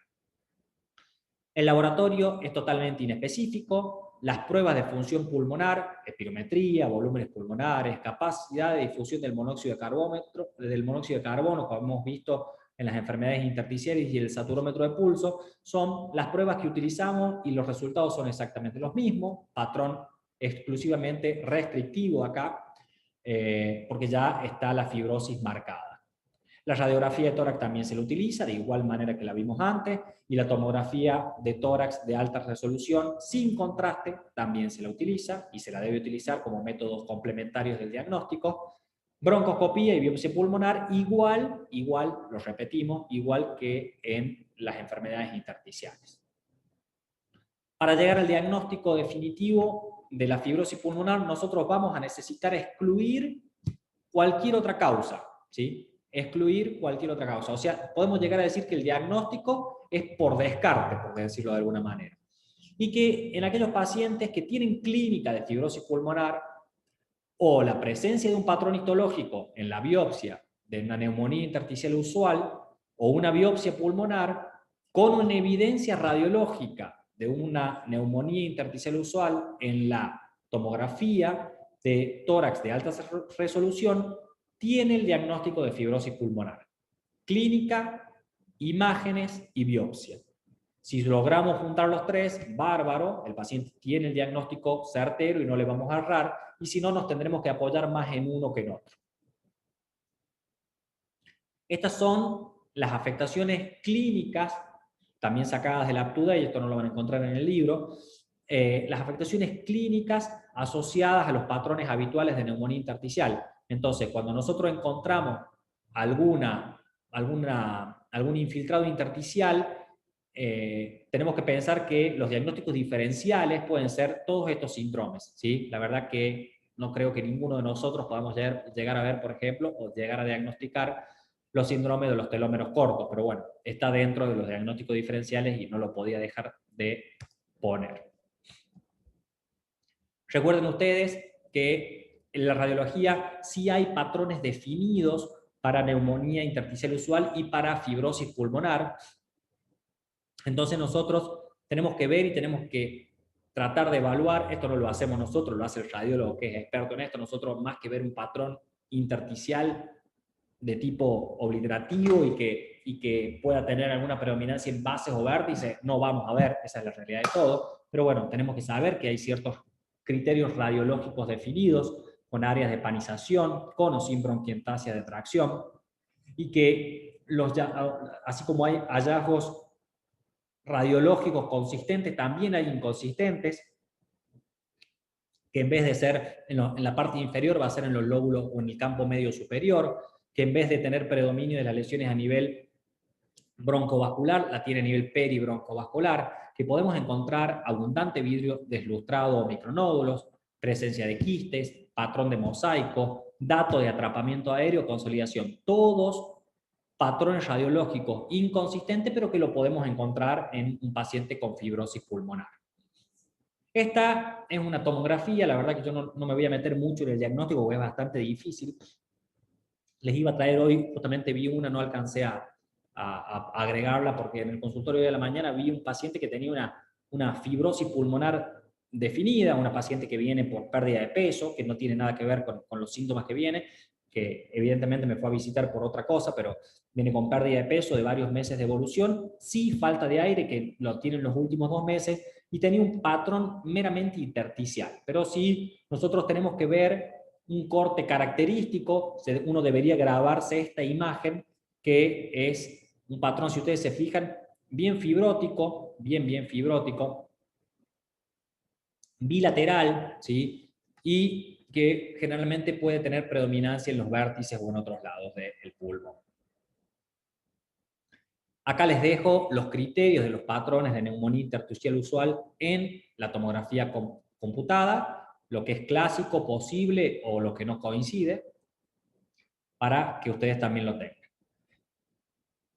El laboratorio es totalmente inespecífico. Las pruebas de función pulmonar, espirometría, volúmenes pulmonares, capacidad de difusión del monóxido de carbono, como hemos visto en las enfermedades intersticiales y el saturómetro de pulso, son las pruebas que utilizamos y los resultados son exactamente los mismos, patrón exclusivamente restrictivo acá, porque ya está la fibrosis marcada. La radiografía de tórax también se la utiliza, de igual manera que la vimos antes, y la tomografía de tórax de alta resolución sin contraste también se la utiliza, y se la debe utilizar como métodos complementarios del diagnóstico. Broncoscopía y biopsia pulmonar, igual, lo repetimos, igual que en las enfermedades intersticiales. Para llegar al diagnóstico definitivo de la fibrosis pulmonar, nosotros vamos a necesitar excluir cualquier otra causa, ¿sí? Excluir cualquier otra causa. O sea, podemos llegar a decir que el diagnóstico es por descarte, por decirlo de alguna manera. Y que en aquellos pacientes que tienen clínica de fibrosis pulmonar o la presencia de un patrón histológico en la biopsia de una neumonía intersticial usual o una biopsia pulmonar con una evidencia radiológica de una neumonía intersticial usual en la tomografía de tórax de alta resolución, tiene el diagnóstico de fibrosis pulmonar. Clínica, imágenes y biopsia. Si logramos juntar los tres, bárbaro, el paciente tiene el diagnóstico certero y no le vamos a errar, y si no, nos tendremos que apoyar más en uno que en otro. Estas son las afectaciones clínicas, también sacadas de la UpToDate, y esto no lo van a encontrar en el libro, las afectaciones clínicas asociadas a los patrones habituales de neumonía intersticial. Entonces, cuando nosotros encontramos algún infiltrado intersticial, tenemos que pensar que los diagnósticos diferenciales pueden ser todos estos síndromes, ¿sí? La verdad que no creo que ninguno de nosotros podamos llegar a ver, por ejemplo, o llegar a diagnosticar los síndromes de los telómeros cortos, pero bueno, está dentro de los diagnósticos diferenciales y no lo podía dejar de poner. Recuerden ustedes que en la radiología sí hay patrones definidos para neumonía intersticial usual y para fibrosis pulmonar. Entonces nosotros tenemos que ver y tenemos que tratar de evaluar, esto no lo hacemos nosotros, lo hace el radiólogo que es experto en esto, nosotros más que ver un patrón intersticial de tipo obliterativo y que pueda tener alguna predominancia en bases o vértices, no vamos a ver, esa es la realidad de todo, pero bueno, tenemos que saber que hay ciertos criterios radiológicos definidos con áreas de panización, con o sin bronquiectasia de tracción, y que así como hay hallazgos radiológicos consistentes, también hay inconsistentes, que en vez de ser en la parte inferior va a ser en los lóbulos o en el campo medio superior, que en vez de tener predominio de las lesiones a nivel broncovascular, la tiene a nivel peribroncovascular, que podemos encontrar abundante vidrio deslustrado o micronódulos, presencia de quistes, patrón de mosaico, datos de atrapamiento aéreo, consolidación, todos patrones radiológicos inconsistentes, pero que lo podemos encontrar en un paciente con fibrosis pulmonar. Esta es una tomografía, la verdad que yo no me voy a meter mucho en el diagnóstico porque es bastante difícil. Les iba a traer hoy, justamente vi una, no alcancé a agregarla porque en el consultorio de la mañana vi un paciente que tenía una fibrosis pulmonar definida, una paciente que viene por pérdida de peso, que no tiene nada que ver con los síntomas que viene, que evidentemente me fue a visitar por otra cosa, pero viene con pérdida de peso de varios meses de evolución, sí falta de aire, que lo tiene en los últimos 2 meses, y tenía un patrón meramente intersticial. Pero sí, nosotros tenemos que ver un corte característico, uno debería grabarse esta imagen, que es un patrón, si ustedes se fijan, bien fibrótico, bien fibrótico, bilateral, ¿sí? Y que generalmente puede tener predominancia en los vértices o en otros lados del pulmón. Acá les dejo los criterios de los patrones de neumonía intersticial usual en la tomografía computada, lo que es clásico, posible o lo que no coincide, para que ustedes también lo tengan.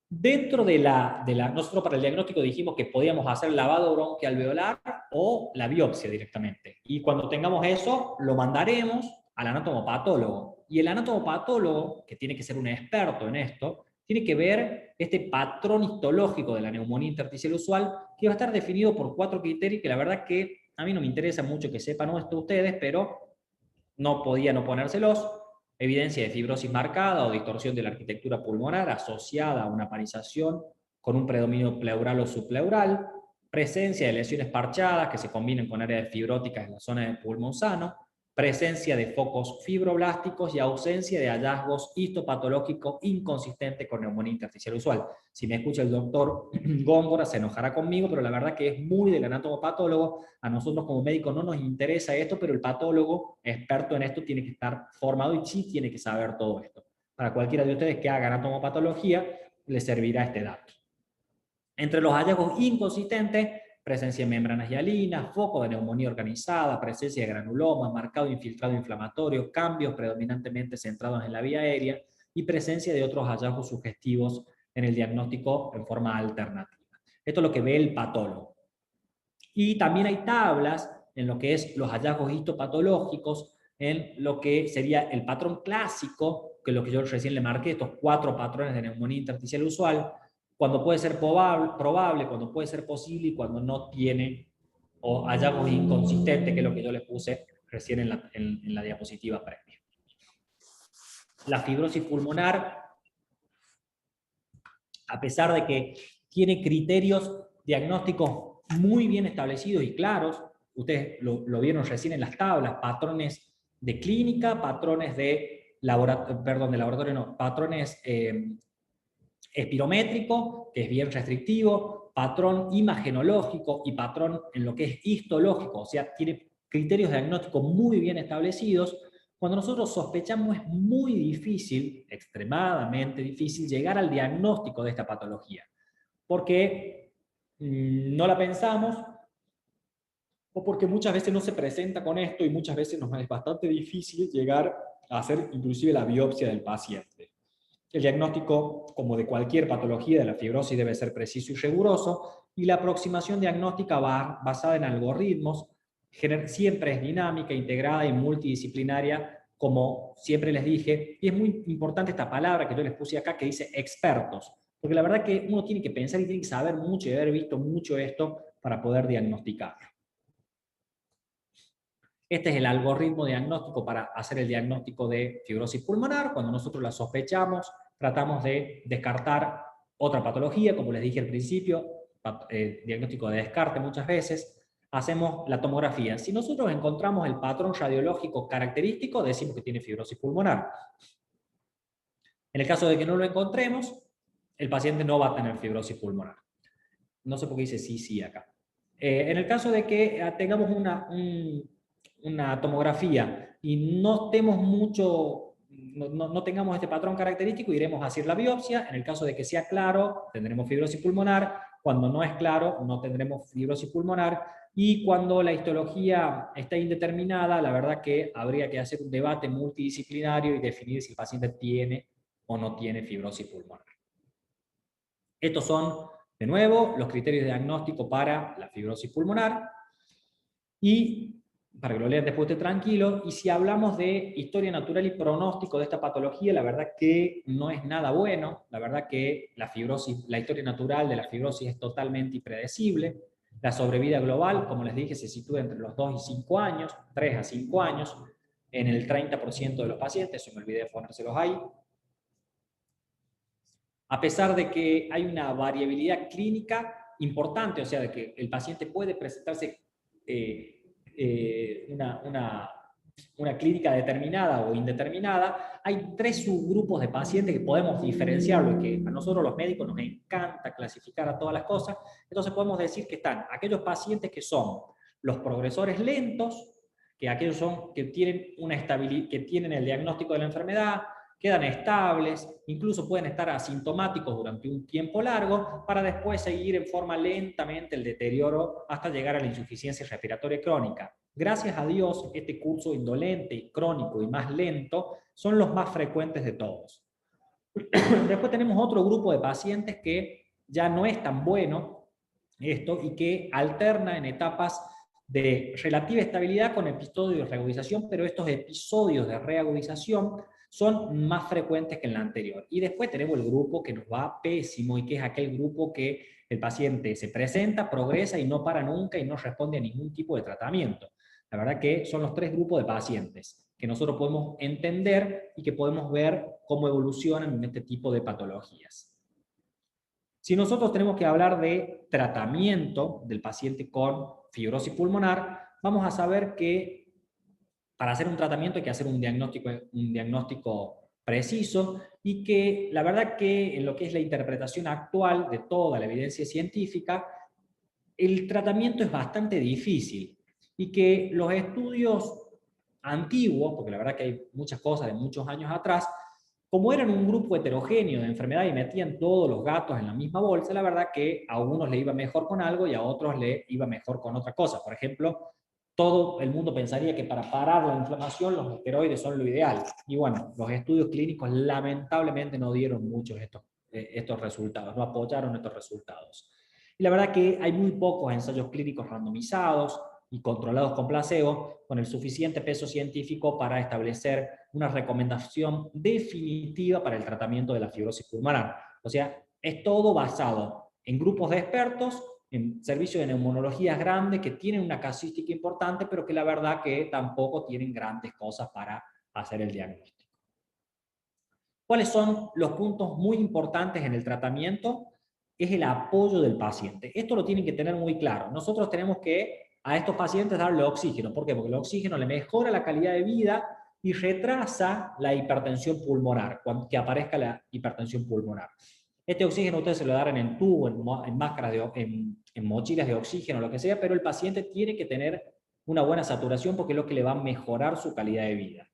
Dentro nosotros para el diagnóstico dijimos que podíamos hacer lavado bronquialveolar o la biopsia directamente. Y cuando tengamos eso, lo mandaremos al anatomopatólogo. Y el anatomopatólogo, que tiene que ser un experto en esto, tiene que ver este patrón histológico de la neumonía intersticial usual, que va a estar definido por 4 criterios, que la verdad que a mí no me interesa mucho que sepan esto ustedes, pero no podía no ponérselos. Evidencia de fibrosis marcada o distorsión de la arquitectura pulmonar asociada a una panización con un predominio pleural o subpleural, presencia de lesiones parchadas que se combinen con áreas fibróticas en la zona del pulmón sano, presencia de focos fibroblásticos y ausencia de hallazgos histopatológicos inconsistentes con neumonía intersticial usual. Si me escucha el doctor Góngora se enojará conmigo, pero la verdad que es muy del anatomopatólogo. A nosotros como médicos no nos interesa esto, pero el patólogo experto en esto tiene que estar formado y sí tiene que saber todo esto. Para cualquiera de ustedes que haga anatomopatología, les servirá este dato. Entre los hallazgos inconsistentes, presencia de membranas hialinas, foco de neumonía organizada, presencia de granuloma, marcado infiltrado inflamatorio, cambios predominantemente centrados en la vía aérea y presencia de otros hallazgos sugestivos en el diagnóstico en forma alternativa. Esto es lo que ve el patólogo. Y también hay tablas en lo que es los hallazgos histopatológicos, en lo que sería el patrón clásico, que es lo que yo recién le marqué, estos 4 patrones de neumonía intersticial usual, cuando puede ser probable, cuando puede ser posible y cuando no tiene o hallazgos inconsistentes, que es lo que yo les puse recién en la diapositiva previa. La fibrosis pulmonar, a pesar de que tiene criterios diagnósticos muy bien establecidos y claros, ustedes lo vieron recién en las tablas, patrones de clínica, patrones de laboratorio, no, patrones espirométrico, que es bien restrictivo, patrón imagenológico y patrón en lo que es histológico, o sea, tiene criterios diagnósticos muy bien establecidos. Cuando nosotros sospechamos es muy difícil, extremadamente difícil, llegar al diagnóstico de esta patología, porque no la pensamos, o porque muchas veces no se presenta con esto y muchas veces nos es bastante difícil llegar a hacer inclusive la biopsia del paciente. El diagnóstico, como de cualquier patología de la fibrosis, debe ser preciso y riguroso, y la aproximación diagnóstica basada en algoritmos siempre es dinámica, integrada y multidisciplinaria, como siempre les dije, y es muy importante esta palabra que yo les puse acá, que dice expertos, porque la verdad que uno tiene que pensar y tiene que saber mucho y haber visto mucho esto para poder diagnosticarlo. Este es el algoritmo diagnóstico para hacer el diagnóstico de fibrosis pulmonar. Cuando nosotros la sospechamos, tratamos de descartar otra patología, como les dije al principio, diagnóstico de descarte muchas veces. Hacemos la tomografía. Si nosotros encontramos el patrón radiológico característico, decimos que tiene fibrosis pulmonar. En el caso de que no lo encontremos, el paciente no va a tener fibrosis pulmonar. No sé por qué dice sí acá. En el caso de que tengamos una tomografía y no estemos no tengamos este patrón característico, iremos a hacer la biopsia. En el caso de que sea claro, tendremos fibrosis pulmonar. Cuando no es claro, no tendremos fibrosis pulmonar. Y cuando la histología está indeterminada, la verdad que habría que hacer un debate multidisciplinario y definir si el paciente tiene o no tiene fibrosis pulmonar. Estos son, de nuevo, los criterios de diagnóstico para la fibrosis pulmonar. Y para que lo lean después de tranquilo, y si hablamos de historia natural y pronóstico de esta patología, la verdad que no es nada bueno. La verdad que la historia natural de la fibrosis es totalmente impredecible. La sobrevida global, como les dije, se sitúa entre los 2 y 5 años, 3 a 5 años, en el 30% de los pacientes, eso me olvidé de ponérselos ahí. A pesar de que hay una variabilidad clínica importante, o sea, de que el paciente puede presentarse una clínica determinada o indeterminada, hay 3 subgrupos de pacientes que podemos diferenciarlo y que a nosotros los médicos nos encanta clasificar a todas las cosas. Entonces podemos decir que están aquellos pacientes que son los progresores lentos, que aquellos son que tienen una estabilidad, que tienen el diagnóstico de la enfermedad, quedan estables, incluso pueden estar asintomáticos durante un tiempo largo, para después seguir en forma lentamente el deterioro hasta llegar a la insuficiencia respiratoria crónica. Gracias a Dios, este curso indolente, crónico y más lento son los más frecuentes de todos. Después tenemos otro grupo de pacientes que ya no es tan bueno esto y que alterna en etapas de relativa estabilidad con episodios de reagudización, pero estos episodios de reagudización son más frecuentes que en la anterior. Y después tenemos el grupo que nos va pésimo y que es aquel grupo que el paciente se presenta, progresa y no para nunca y no responde a ningún tipo de tratamiento. La verdad que son los tres grupos de pacientes que nosotros podemos entender y que podemos ver cómo evolucionan en este tipo de patologías. Si nosotros tenemos que hablar de tratamiento del paciente con fibrosis pulmonar, vamos a saber que para hacer un tratamiento hay que hacer un diagnóstico preciso y que la verdad que en lo que es la interpretación actual de toda la evidencia científica, el tratamiento es bastante difícil y que los estudios antiguos, porque la verdad que hay muchas cosas de muchos años atrás, como eran un grupo heterogéneo de enfermedad y metían todos los gatos en la misma bolsa, la verdad que a unos le iba mejor con algo y a otros le iba mejor con otra cosa. Por ejemplo, todo el mundo pensaría que para parar la inflamación los esteroides son lo ideal. Y bueno, los estudios clínicos lamentablemente no dieron muchos estos resultados, no apoyaron estos resultados. Y la verdad que hay muy pocos ensayos clínicos randomizados y controlados con placebo, con el suficiente peso científico para establecer una recomendación definitiva para el tratamiento de la fibrosis pulmonar. O sea, es todo basado en grupos de expertos, en servicios de neumonologías grandes que tienen una casuística importante, pero que la verdad que tampoco tienen grandes cosas para hacer el diagnóstico. ¿Cuáles son los puntos muy importantes en el tratamiento? Es el apoyo del paciente. Esto lo tienen que tener muy claro. Nosotros tenemos que a estos pacientes darle oxígeno. ¿Por qué? Porque el oxígeno le mejora la calidad de vida y retrasa la hipertensión pulmonar, cuando que aparezca la hipertensión pulmonar. Este oxígeno ustedes se lo darán en tubo, en máscaras, en mochilas de oxígeno, lo que sea, pero el paciente tiene que tener una buena saturación porque es lo que le va a mejorar su calidad de vida.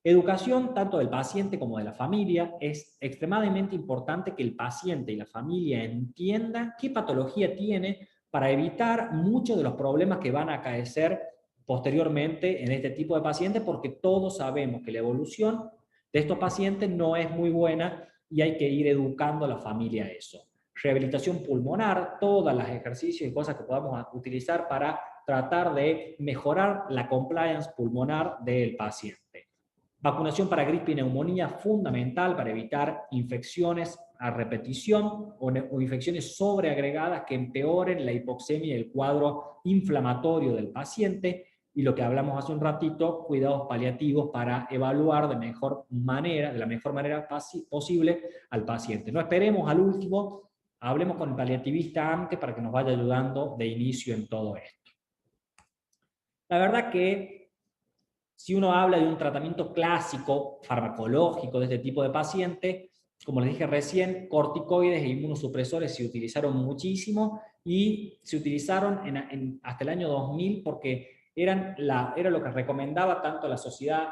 Educación tanto del paciente como de la familia. Es extremadamente importante que el paciente y la familia entiendan qué patología tiene para evitar muchos de los problemas que van a acaecer posteriormente en este tipo de pacientes, porque todos sabemos que la evolución de estos pacientes no es muy buena y hay que ir educando a la familia a eso. Rehabilitación pulmonar, todos los ejercicios y cosas que podamos utilizar para tratar de mejorar la compliance pulmonar del paciente. Vacunación para gripe y neumonía, fundamental para evitar infecciones a repetición o infecciones sobreagregadas que empeoren la hipoxemia y el cuadro inflamatorio del paciente. Y lo que hablamos hace un ratito, cuidados paliativos para evaluar de la mejor manera posible al paciente. No esperemos al último, hablemos con el paliativista antes para que nos vaya ayudando de inicio en todo esto. La verdad que si uno habla de un tratamiento clásico, farmacológico de este tipo de paciente, como les dije recién, corticoides e inmunosupresores se utilizaron muchísimo y se utilizaron hasta el año 2000 porque era lo que recomendaba tanto la Sociedad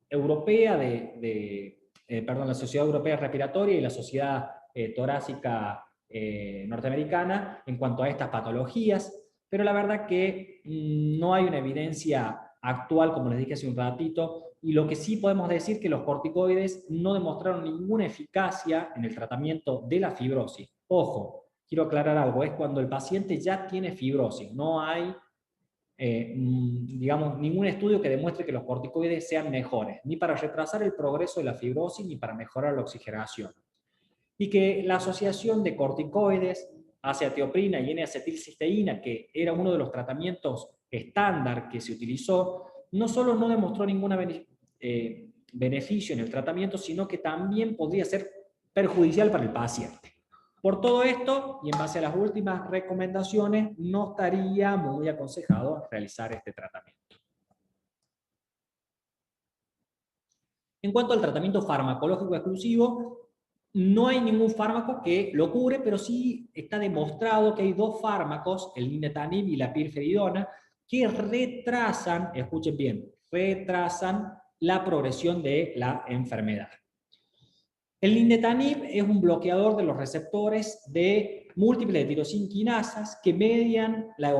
Europea la Sociedad Europea Respiratoria y la Sociedad Torácica Norteamericana en cuanto a estas patologías, pero la verdad que no hay una evidencia actual, como les dije hace un ratito, y lo que sí podemos decir que los corticoides no demostraron ninguna eficacia en el tratamiento de la fibrosis. Ojo, quiero aclarar algo, es cuando el paciente ya tiene fibrosis, no hay digamos, ningún estudio que demuestre que los corticoides sean mejores, ni para retrasar el progreso de la fibrosis, ni para mejorar la oxigenación. Y que la asociación de corticoides, acetioprina y N-acetilcisteína, que era uno de los tratamientos estándar que se utilizó, no solo no demostró ningún beneficio en el tratamiento, sino que también podría ser perjudicial para el paciente. Por todo esto, y en base a las últimas recomendaciones, no estaría muy aconsejado realizar este tratamiento. En cuanto al tratamiento farmacológico exclusivo, no hay ningún fármaco que lo cure, pero sí está demostrado que hay dos fármacos, el nintedanib y la pirfenidona, que retrasan, escuchen bien, retrasan la progresión de la enfermedad. El nintedanib es un bloqueador de los receptores de múltiples tirosinquinasas que median la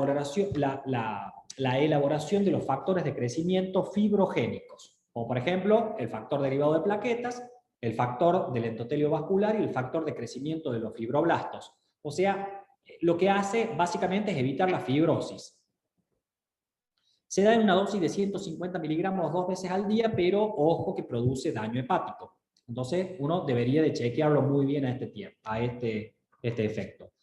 elaboración de los factores de crecimiento fibrogénicos, como por ejemplo el factor derivado de plaquetas, el factor del endotelio vascular y el factor de crecimiento de los fibroblastos. O sea, lo que hace básicamente es evitar la fibrosis. Se da en una dosis de 150 miligramos 2 veces al día, pero ojo que produce daño hepático. Entonces, uno debería de chequearlo muy bien a este tiempo, a este efecto.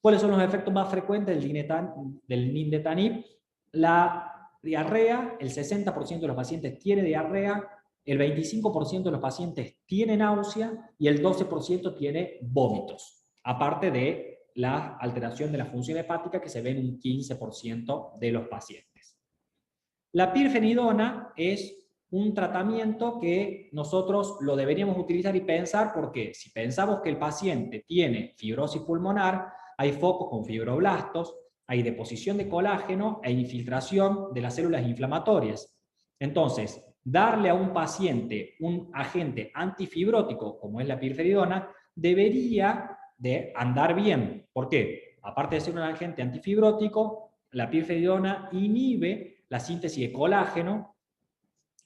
¿Cuáles son los efectos más frecuentes del nintedanib? La diarrea, el 60% de los pacientes tiene diarrea, el 25% de los pacientes tiene náusea y el 12% tiene vómitos, aparte de la alteración de la función hepática que se ve en un 15% de los pacientes. La pirfenidona es un tratamiento que nosotros lo deberíamos utilizar y pensar porque si pensamos que el paciente tiene fibrosis pulmonar, hay focos con fibroblastos, hay deposición de colágeno e infiltración de las células inflamatorias. Entonces, darle a un paciente un agente antifibrótico como es la pirfenidona debería de andar bien. ¿Por qué? Aparte de ser un agente antifibrótico, la pirfenidona inhibe la síntesis de colágeno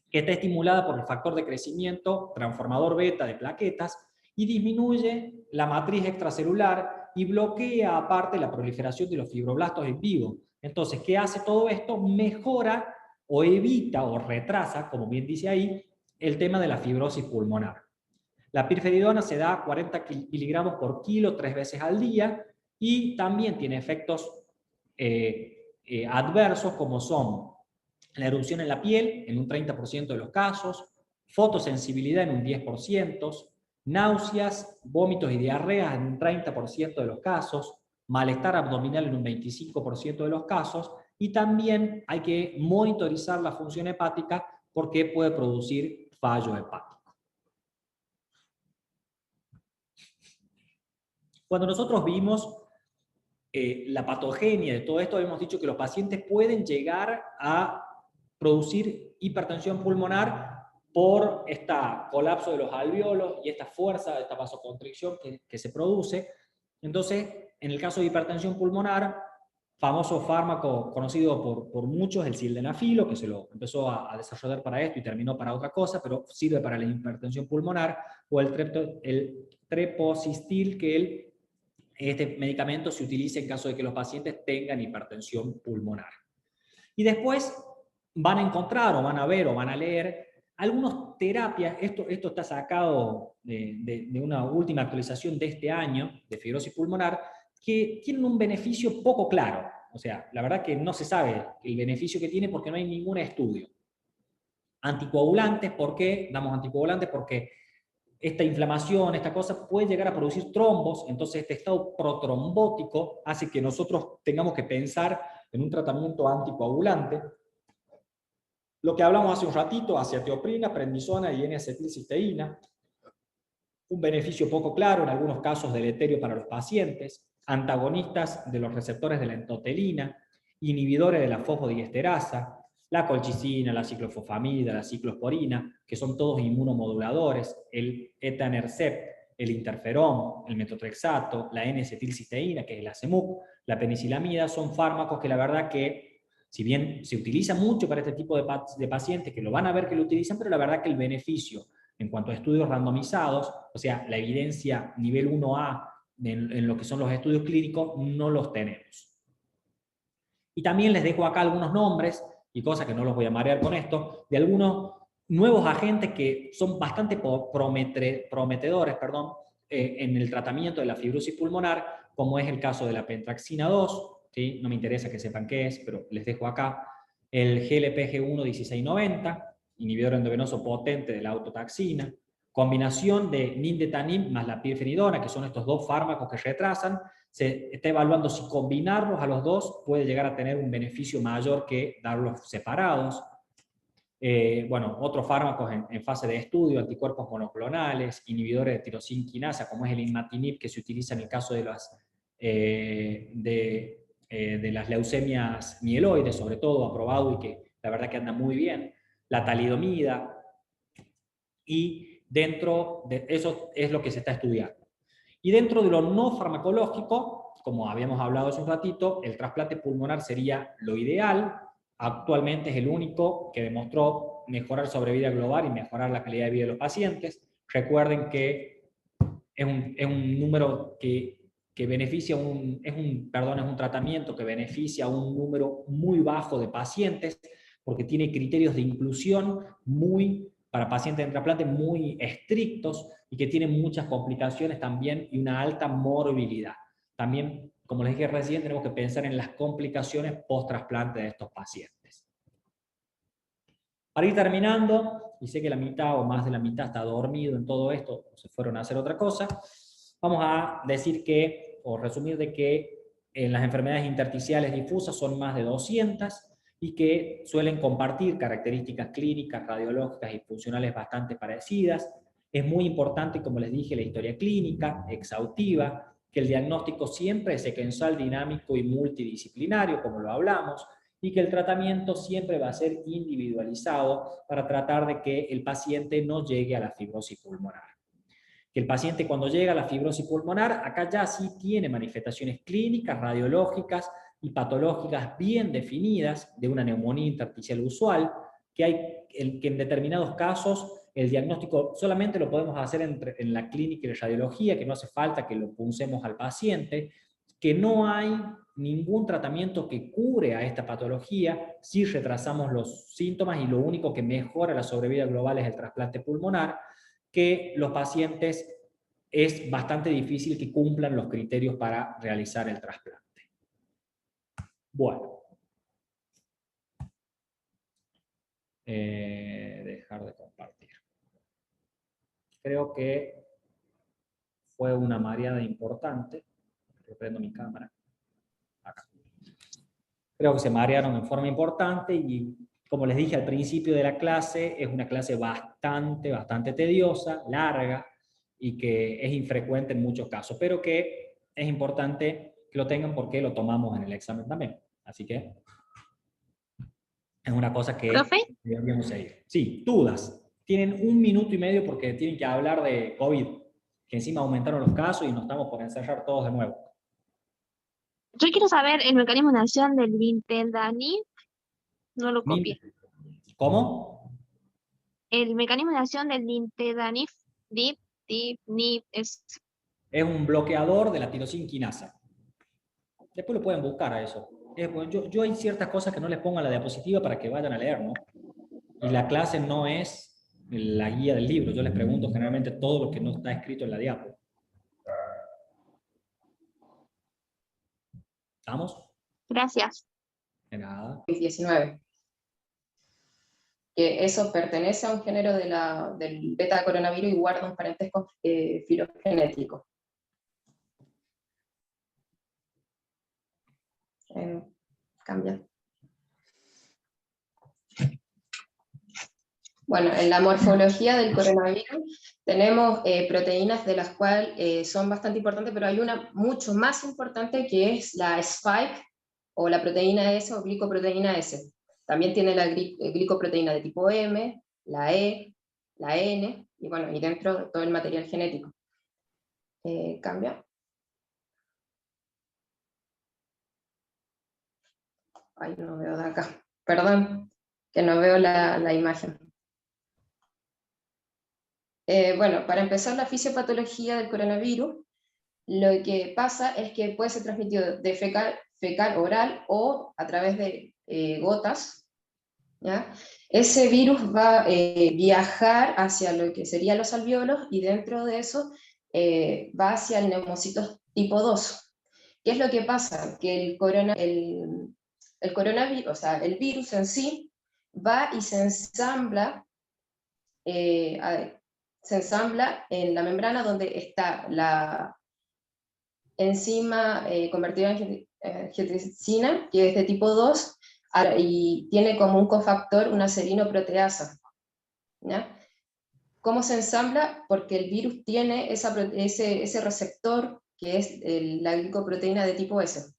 que está estimulada por el factor de crecimiento transformador beta de plaquetas y disminuye la matriz extracelular y bloquea aparte la proliferación de los fibroblastos en vivo. Entonces, ¿qué hace todo esto? Mejora o evita o retrasa, como bien dice ahí, el tema de la fibrosis pulmonar. La pirfenidona se da 40 miligramos por kilo 3 veces al día y también tiene efectos adversos como son la erupción en la piel en un 30% de los casos, fotosensibilidad en un 10%, náuseas, vómitos y diarreas en un 30% de los casos, malestar abdominal en un 25% de los casos, y también hay que monitorizar la función hepática porque puede producir fallo hepático. Cuando nosotros vimos la patogenia de todo esto, hemos dicho que los pacientes pueden llegar a producir hipertensión pulmonar por este colapso de los alvéolos y esta fuerza, esta vasoconstricción que se produce. Entonces, en el caso de hipertensión pulmonar, famoso fármaco conocido por muchos, el sildenafilo, que se lo empezó a desarrollar para esto y terminó para otra cosa, pero sirve para la hipertensión pulmonar, o el trepocistil, que este medicamento se utiliza en caso de que los pacientes tengan hipertensión pulmonar. Y después van a encontrar o van a ver o van a leer algunas terapias, esto está sacado de una última actualización de este año de fibrosis pulmonar, que tienen un beneficio poco claro. O sea, la verdad que no se sabe el beneficio que tiene porque no hay ningún estudio. Anticoagulantes, ¿por qué? Damos anticoagulantes porque esta inflamación, esta cosa puede llegar a producir trombos, entonces este estado protrombótico hace que nosotros tengamos que pensar en un tratamiento anticoagulante. Lo que hablamos hace un ratito, acetoprina, prednisona y N-acetilcisteína, un beneficio poco claro, en algunos casos deleterio para los pacientes, antagonistas de los receptores de la endotelina, inhibidores de la fosfodiesterasa, la colchicina, la ciclofosfamida, la ciclosporina, que son todos inmunomoduladores, el etanercept, el interferón, el metotrexato, la N-acetilcisteína, que es la CEMUC, la penicilamida, son fármacos que la verdad que si bien se utiliza mucho para este tipo de pacientes, que lo van a ver que lo utilizan, pero la verdad que el beneficio en cuanto a estudios randomizados, o sea, la evidencia nivel 1A en lo que son los estudios clínicos, no los tenemos. Y también les dejo acá algunos nombres, y cosas que no los voy a marear con esto, de algunos nuevos agentes que son bastante prometedores en el tratamiento de la fibrosis pulmonar, como es el caso de la pentraxina 2, ¿sí? No me interesa que sepan qué es, pero les dejo acá. El GLP-G1 1690, inhibidor endovenoso potente de la autotaxina, combinación de nintedanib más la pirfenidona, que son estos dos fármacos que retrasan. Se está evaluando si combinarlos a los dos puede llegar a tener un beneficio mayor que darlos separados. Bueno, otros fármacos en fase de estudio, anticuerpos monoclonales, inhibidores de tirosina quinasa, como es el imatinib, que se utiliza en el caso de las leucemias mieloides, sobre todo, aprobado y que la verdad que anda muy bien, la talidomida, y dentro de eso es lo que se está estudiando. Y dentro de lo no farmacológico, como habíamos hablado hace un ratito, el trasplante pulmonar sería lo ideal. Actualmente es el único que demostró mejorar sobrevida global y mejorar la calidad de vida de los pacientes. Recuerden que es un número que que beneficia es un tratamiento que beneficia a un número muy bajo de pacientes, porque tiene criterios de inclusión para pacientes en trasplante muy estrictos y que tienen muchas complicaciones también y una alta morbilidad. También, como les dije recién, tenemos que pensar en las complicaciones post-trasplante de estos pacientes. Para ir terminando, y sé que la mitad o más de la mitad está dormido en todo esto, o se fueron a hacer otra cosa, vamos a decir que, o resumir de que en las enfermedades intersticiales difusas son más de 200 y que suelen compartir características clínicas, radiológicas y funcionales bastante parecidas. Es muy importante, como les dije, la historia clínica exhaustiva, que el diagnóstico siempre es secuencial, dinámico y multidisciplinario, como lo hablamos, y que el tratamiento siempre va a ser individualizado para tratar de que el paciente no llegue a la fibrosis pulmonar. Que el paciente cuando llega a la fibrosis pulmonar, acá ya sí tiene manifestaciones clínicas, radiológicas y patológicas bien definidas de una neumonía intersticial usual, que en determinados casos el diagnóstico solamente lo podemos hacer en la clínica y la radiología, que no hace falta que lo punzemos al paciente, que no hay ningún tratamiento que cure a esta patología si retrasamos los síntomas y lo único que mejora la sobrevida global es el trasplante pulmonar, que los pacientes es bastante difícil que cumplan los criterios para realizar el trasplante. Bueno. Dejar de compartir. Creo que fue una mareada importante. Prendo mi cámara. Acá. Creo que se marearon en forma importante y, como les dije al principio de la clase, es una clase bastante tediosa, larga y que es infrecuente en muchos casos, pero que es importante que lo tengan porque lo tomamos en el examen también. Así que es una cosa que ¿Profe? deberíamos seguir. Sí, dudas. Tienen 1 minuto y medio porque tienen que hablar de COVID, que encima aumentaron los casos y nos estamos por encerrar todos de nuevo. Yo quiero saber el mecanismo de acción del Vinteldanib. No lo copié. ¿Cómo? El mecanismo de acción del Vinteldanib, es... Es un bloqueador de la tirosina quinasa. Después lo pueden buscar a eso. Yo hay ciertas cosas que no les pongo en la diapositiva para que vayan a leer, ¿no? Y la clase no es la guía del libro. Yo les pregunto generalmente todo lo que no está escrito en la diapo. ¿Estamos? Gracias. De nada. 19. Que eso pertenece a un género del beta coronavirus y guarda un parentesco filogenético. Cambia. Bueno, en la morfología del coronavirus tenemos proteínas de las cuales son bastante importantes, pero hay una mucho más importante que es la spike o la proteína S o glicoproteína S. También tiene la glicoproteína de tipo M, la E, la N, y bueno, y dentro todo el material genético. ¿Cambia? Ay, no veo de acá. Perdón, que no veo la imagen. Bueno, para empezar, la fisiopatología del coronavirus, lo que pasa es que puede ser transmitido de fecal oral o a través de gotas, ¿ya? Ese virus va a viajar hacia lo que serían los alvéolos y dentro de eso va hacia el neumocitos tipo 2. ¿Qué es lo que pasa? Que el coronavirus, o sea, el virus en sí, va y se ensambla en la membrana donde está la enzima convertida en angiotensina, que es de tipo 2, y tiene como un cofactor una serinoproteasa. ¿Ya? ¿Cómo se ensambla? Porque el virus tiene ese receptor que es la glicoproteína de tipo S.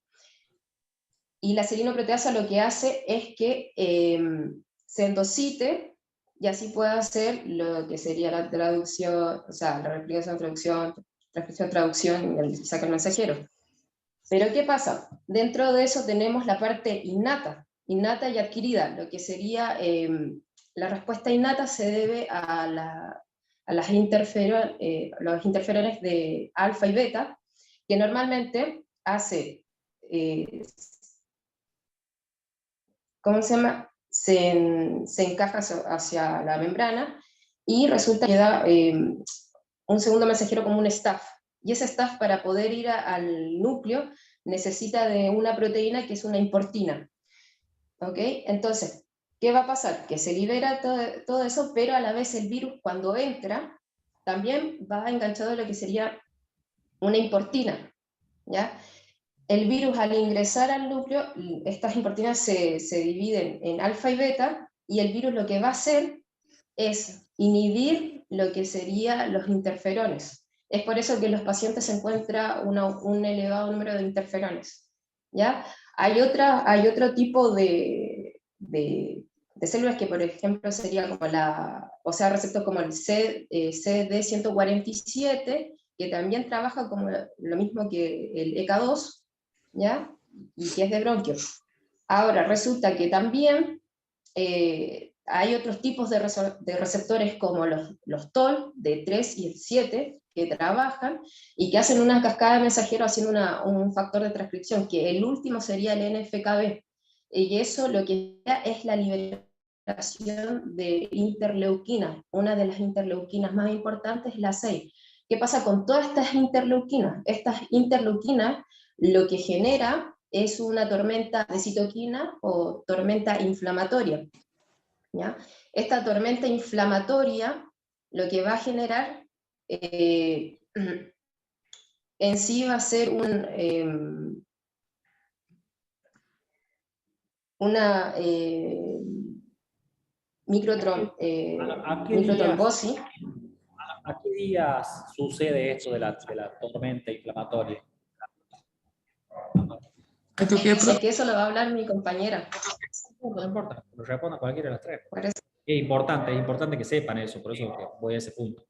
Y la serinoproteasa lo que hace es que se endocite y así puede hacer lo que sería la traducción, o sea, la replicación, traducción, transcripción, traducción y el saca el mensajero. Pero ¿qué pasa? Dentro de eso tenemos la parte innata y adquirida. Lo que sería la respuesta innata se debe a los interferones de alfa y beta, que normalmente hace, ¿cómo se llama? Se encaja hacia la membrana y resulta que da un segundo mensajero como un staph. Y ese staph, para poder ir al núcleo, necesita de una proteína que es una importina. ¿Ok? Entonces, ¿qué va a pasar? Que se libera todo eso, pero a la vez el virus, cuando entra, también va enganchado a lo que sería una importina, ¿ya? El virus, al ingresar al núcleo, estas importinas se dividen en alfa y beta, y el virus lo que va a hacer es inhibir lo que serían los interferones. Es por eso que en los pacientes se encuentra un elevado número de interferones, ¿ya? Hay otro tipo de células que, por ejemplo, sería como receptores como el CD147, que también trabaja como lo mismo que el ECA2, ¿ya? Y que es de bronquio. Ahora, resulta que también hay otros tipos de receptores como los TOL, de 3 y el 7, que trabajan y que hacen una cascada de mensajeros haciendo un factor de transcripción, que el último sería el NFKB. Y eso lo que da es la liberación de interleuquinas. Una de las interleuquinas más importantes es la 6. ¿Qué pasa con todas estas interleuquinas? Estas interleuquinas lo que genera es una tormenta de citoquina o tormenta inflamatoria, ¿ya? Esta tormenta inflamatoria lo que va a generar en sí va a ser una microtrombosis. ¿A qué días sucede esto de la tormenta inflamatoria? Es que eso lo va a hablar mi compañera. No importa, lo respondo a cualquiera de las tres. Por eso. Es importante que sepan eso, por eso que voy a ese punto.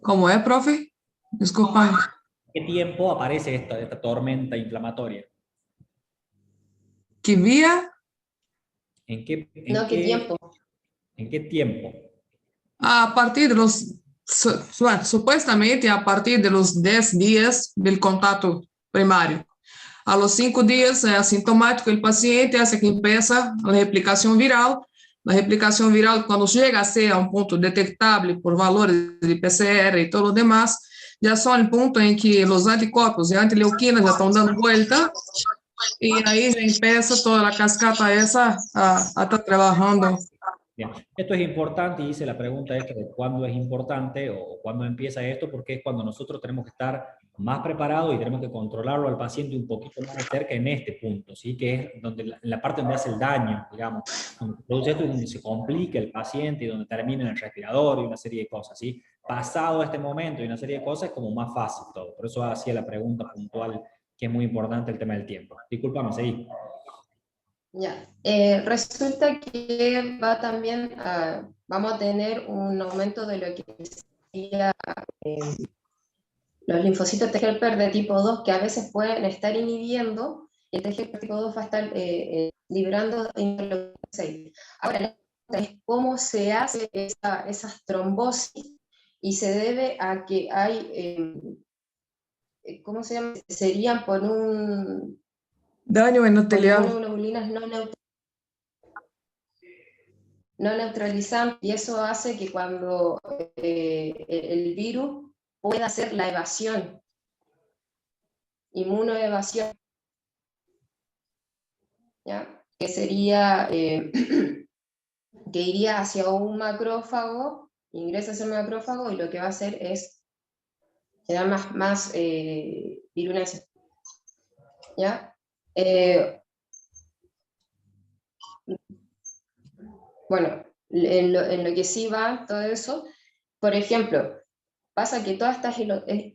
¿Cómo es, profe? Disculpa. ¿Qué tiempo aparece esta tormenta inflamatoria? ¿Qué vía? ¿Qué tiempo? ¿En qué tiempo? A partir de los, supuestamente a partir de los 10 días del contacto primario. A los 5 días es asintomático el paciente hasta que empieza la replicación viral. La replicación viral, cuando llega a ser a un punto detectable por valores de PCR y todo lo demás, ya son el punto en que los anticuerpos y antileuquinas ya están dando vuelta y ahí ya empieza toda la cascata esa a estar trabajando. Bien. Esto es importante, y hice la pregunta esta de cuándo es importante o cuándo empieza esto, porque es cuando nosotros tenemos que estar más preparados y tenemos que controlarlo al paciente un poquito más de cerca en este punto, ¿sí? Que es donde en la parte donde hace el daño, digamos, donde se produce esto y donde se complica el paciente y donde termina en el respirador y una serie de cosas, ¿sí? Pasado este momento y una serie de cosas es como más fácil todo. Por eso hacía la pregunta puntual, que es muy importante el tema del tiempo. Discúlpame, seguí. Ya, resulta que vamos a tener un aumento de lo que sería los linfocitos T helper de tipo 2, que a veces pueden estar inhibiendo, y el T helper tipo 2 va a estar liberando interleuquina 6. Ahora, la pregunta es cómo se hace esas trombosis, y se debe a que hay, ¿cómo se llama? Serían por un Daño endotelial. inmunoglobulinas no neutralizantes, y eso hace que cuando el virus pueda hacer la evasión, inmunoevasión, ¿ya? Que sería, que iría hacia un macrófago, ingresa hacia el macrófago y lo que va a hacer es generar más virulencia, ¿ya? Bueno, en lo que sí va todo eso, por ejemplo, pasa que todas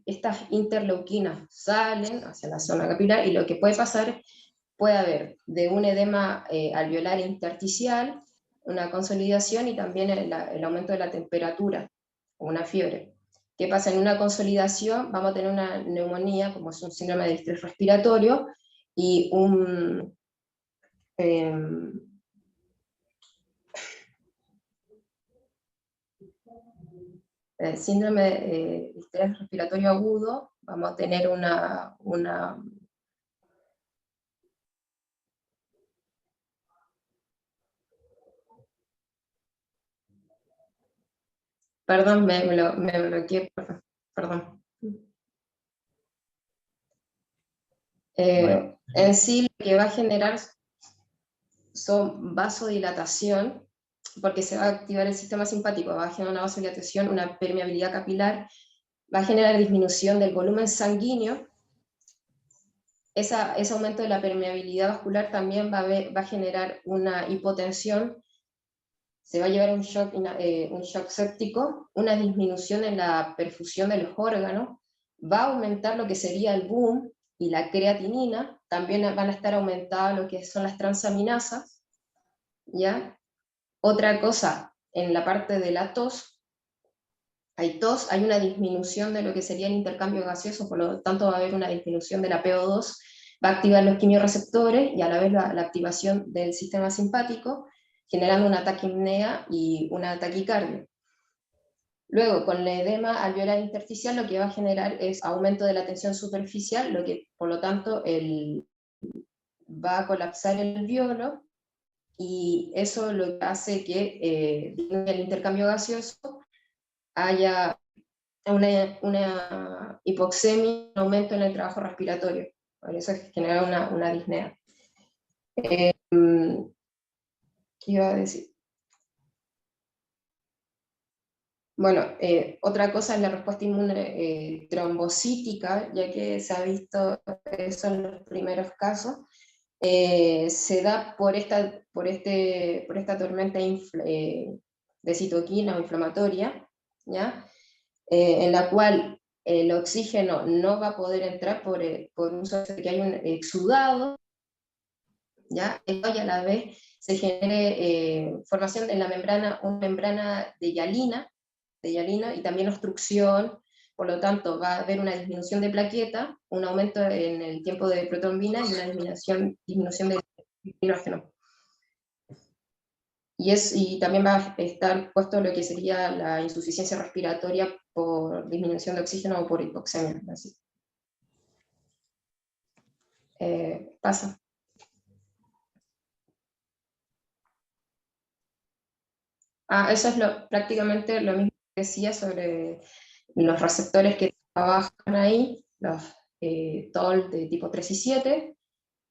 estas interleuquinas salen hacia la zona capilar, y lo que puede pasar, puede haber de un edema alveolar intersticial, una consolidación y también el aumento de la temperatura, o una fiebre. ¿Qué pasa? En una consolidación vamos a tener una neumonía, como es un síndrome de distrés respiratorio, y el síndrome de estrés respiratorio agudo vamos a tener Perdón, me bloqueé, perdón. Bueno. En sí lo que va a generar son vasodilatación, porque se va a activar el sistema simpático, va a generar una vasodilatación, una permeabilidad capilar, va a generar disminución del volumen sanguíneo. Ese aumento de la permeabilidad vascular también va a generar una hipotensión, se va a llevar un shock séptico, una disminución en la perfusión de los órganos, va a aumentar lo que sería el boom y la creatinina, también van a estar aumentadas lo que son las transaminasas, ¿ya? Otra cosa, en la parte de la tos, hay una disminución de lo que sería el intercambio gaseoso, por lo tanto va a haber una disminución de la PO2, va a activar los quimiorreceptores y a la vez la activación del sistema simpático, generando una taquipnea y una taquicardia. Luego, con la edema alveolar intersticial, lo que va a generar es aumento de la tensión superficial, lo que, por lo tanto, va a colapsar el alveolo, y eso lo que hace que disminuya el intercambio gaseoso, haya una hipoxemia, un aumento en el trabajo respiratorio. Por eso genera una disnea. ¿Qué iba a decir? Bueno, otra cosa es la respuesta inmune trombocítica, ya que se ha visto eso en los primeros casos. Se da por esta tormenta de citoquina o inflamatoria, ¿ya? En la cual el oxígeno no va a poder entrar por un que hay un exudado, ¿ya? Y a la vez se genere formación en la membrana, una membrana de hialina, y también obstrucción, por lo tanto va a haber una disminución de plaqueta, un aumento en el tiempo de protrombina y una disminución de hidrógeno. Y también va a estar puesto lo que sería la insuficiencia respiratoria por disminución de oxígeno o por hipoxemia. Así. Pasa. Eso es prácticamente lo mismo que decía sobre los receptores que trabajan ahí, los TOL de tipo 3 y 7,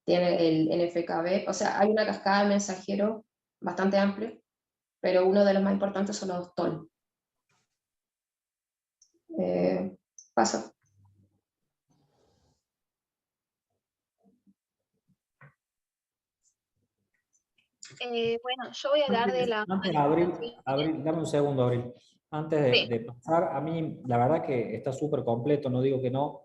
tiene el NFKB, o sea, hay una cascada de mensajeros bastante amplia, pero uno de los más importantes son los TOL. Paso. Bueno, yo voy a hablar de la... Abril, dame un segundo, Abril. Antes Sí. de pasar, a mí la verdad que está súper completo, no digo que no.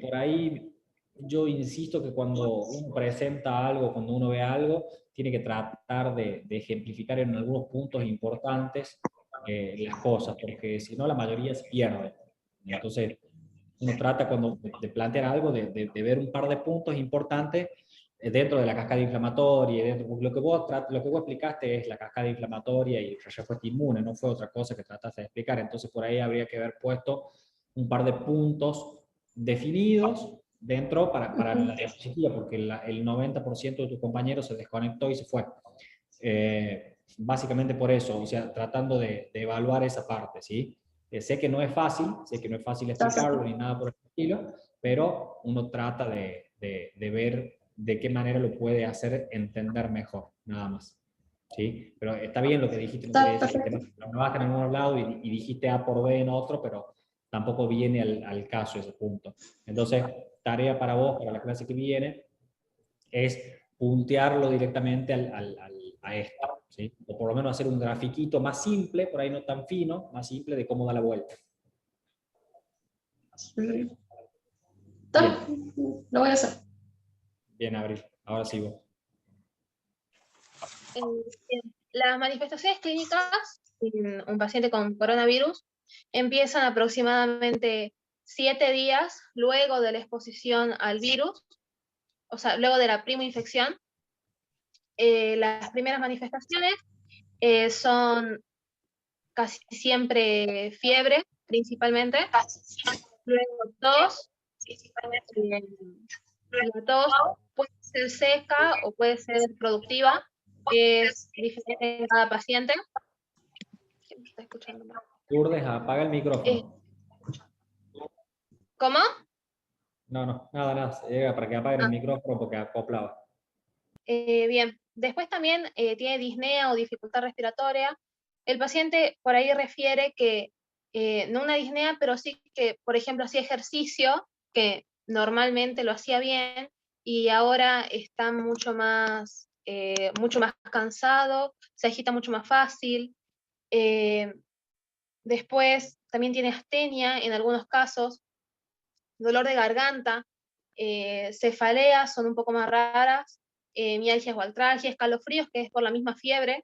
Por ahí yo insisto que cuando uno presenta algo, cuando uno ve algo, tiene que tratar de ejemplificar en algunos puntos importantes las cosas, porque si no la mayoría se pierde. Entonces, uno trata cuando de plantear algo de ver un par de puntos importantes dentro de la cascada inflamatoria, lo que vos explicaste es la cascada inflamatoria y la respuesta inmune, no fue otra cosa que trataste de explicar. Entonces por ahí habría que haber puesto un par de puntos definidos dentro para la diapositiva, porque el 90% de tus compañeros se desconectó y se fue. Básicamente por eso, o sea, tratando de evaluar esa parte, ¿sí? Sé que no es fácil explicarlo ni nada por el estilo, pero uno trata de ver de qué manera lo puede hacer entender mejor, nada más. ¿Sí? Pero está bien lo que dijiste, no me bajan en un lado y dijiste A por B en otro, pero tampoco viene al caso ese punto. Entonces, tarea para vos, para la clase que viene, es puntearlo directamente a esto, ¿sí? O por lo menos hacer un grafiquito más simple, por ahí no tan fino, más simple de cómo da la vuelta. Bien. Lo voy a hacer. Bien, Abril. Ahora sí vos. Las manifestaciones clínicas en un paciente con coronavirus empiezan aproximadamente 7 días luego de la exposición al virus, o sea, luego de la primoinfección. Las primeras manifestaciones son casi siempre fiebre, principalmente. luego tos. La tos puede ser seca o puede ser productiva, es diferente en cada paciente. ¿Quién me está escuchando mal? Lourdes, apaga el micrófono. ¿Cómo? No, nada, se llega para que apaguen el micrófono porque acoplaba. Bien, después también tiene disnea o dificultad respiratoria. El paciente por ahí refiere que, no una disnea, pero sí que, por ejemplo, hacía ejercicio, que normalmente lo hacía bien, y ahora está mucho más cansado, se agita mucho más fácil. Después también tiene astenia en algunos casos, dolor de garganta, cefaleas son un poco más raras, mialgias o artralgias, escalofríos, que es por la misma fiebre,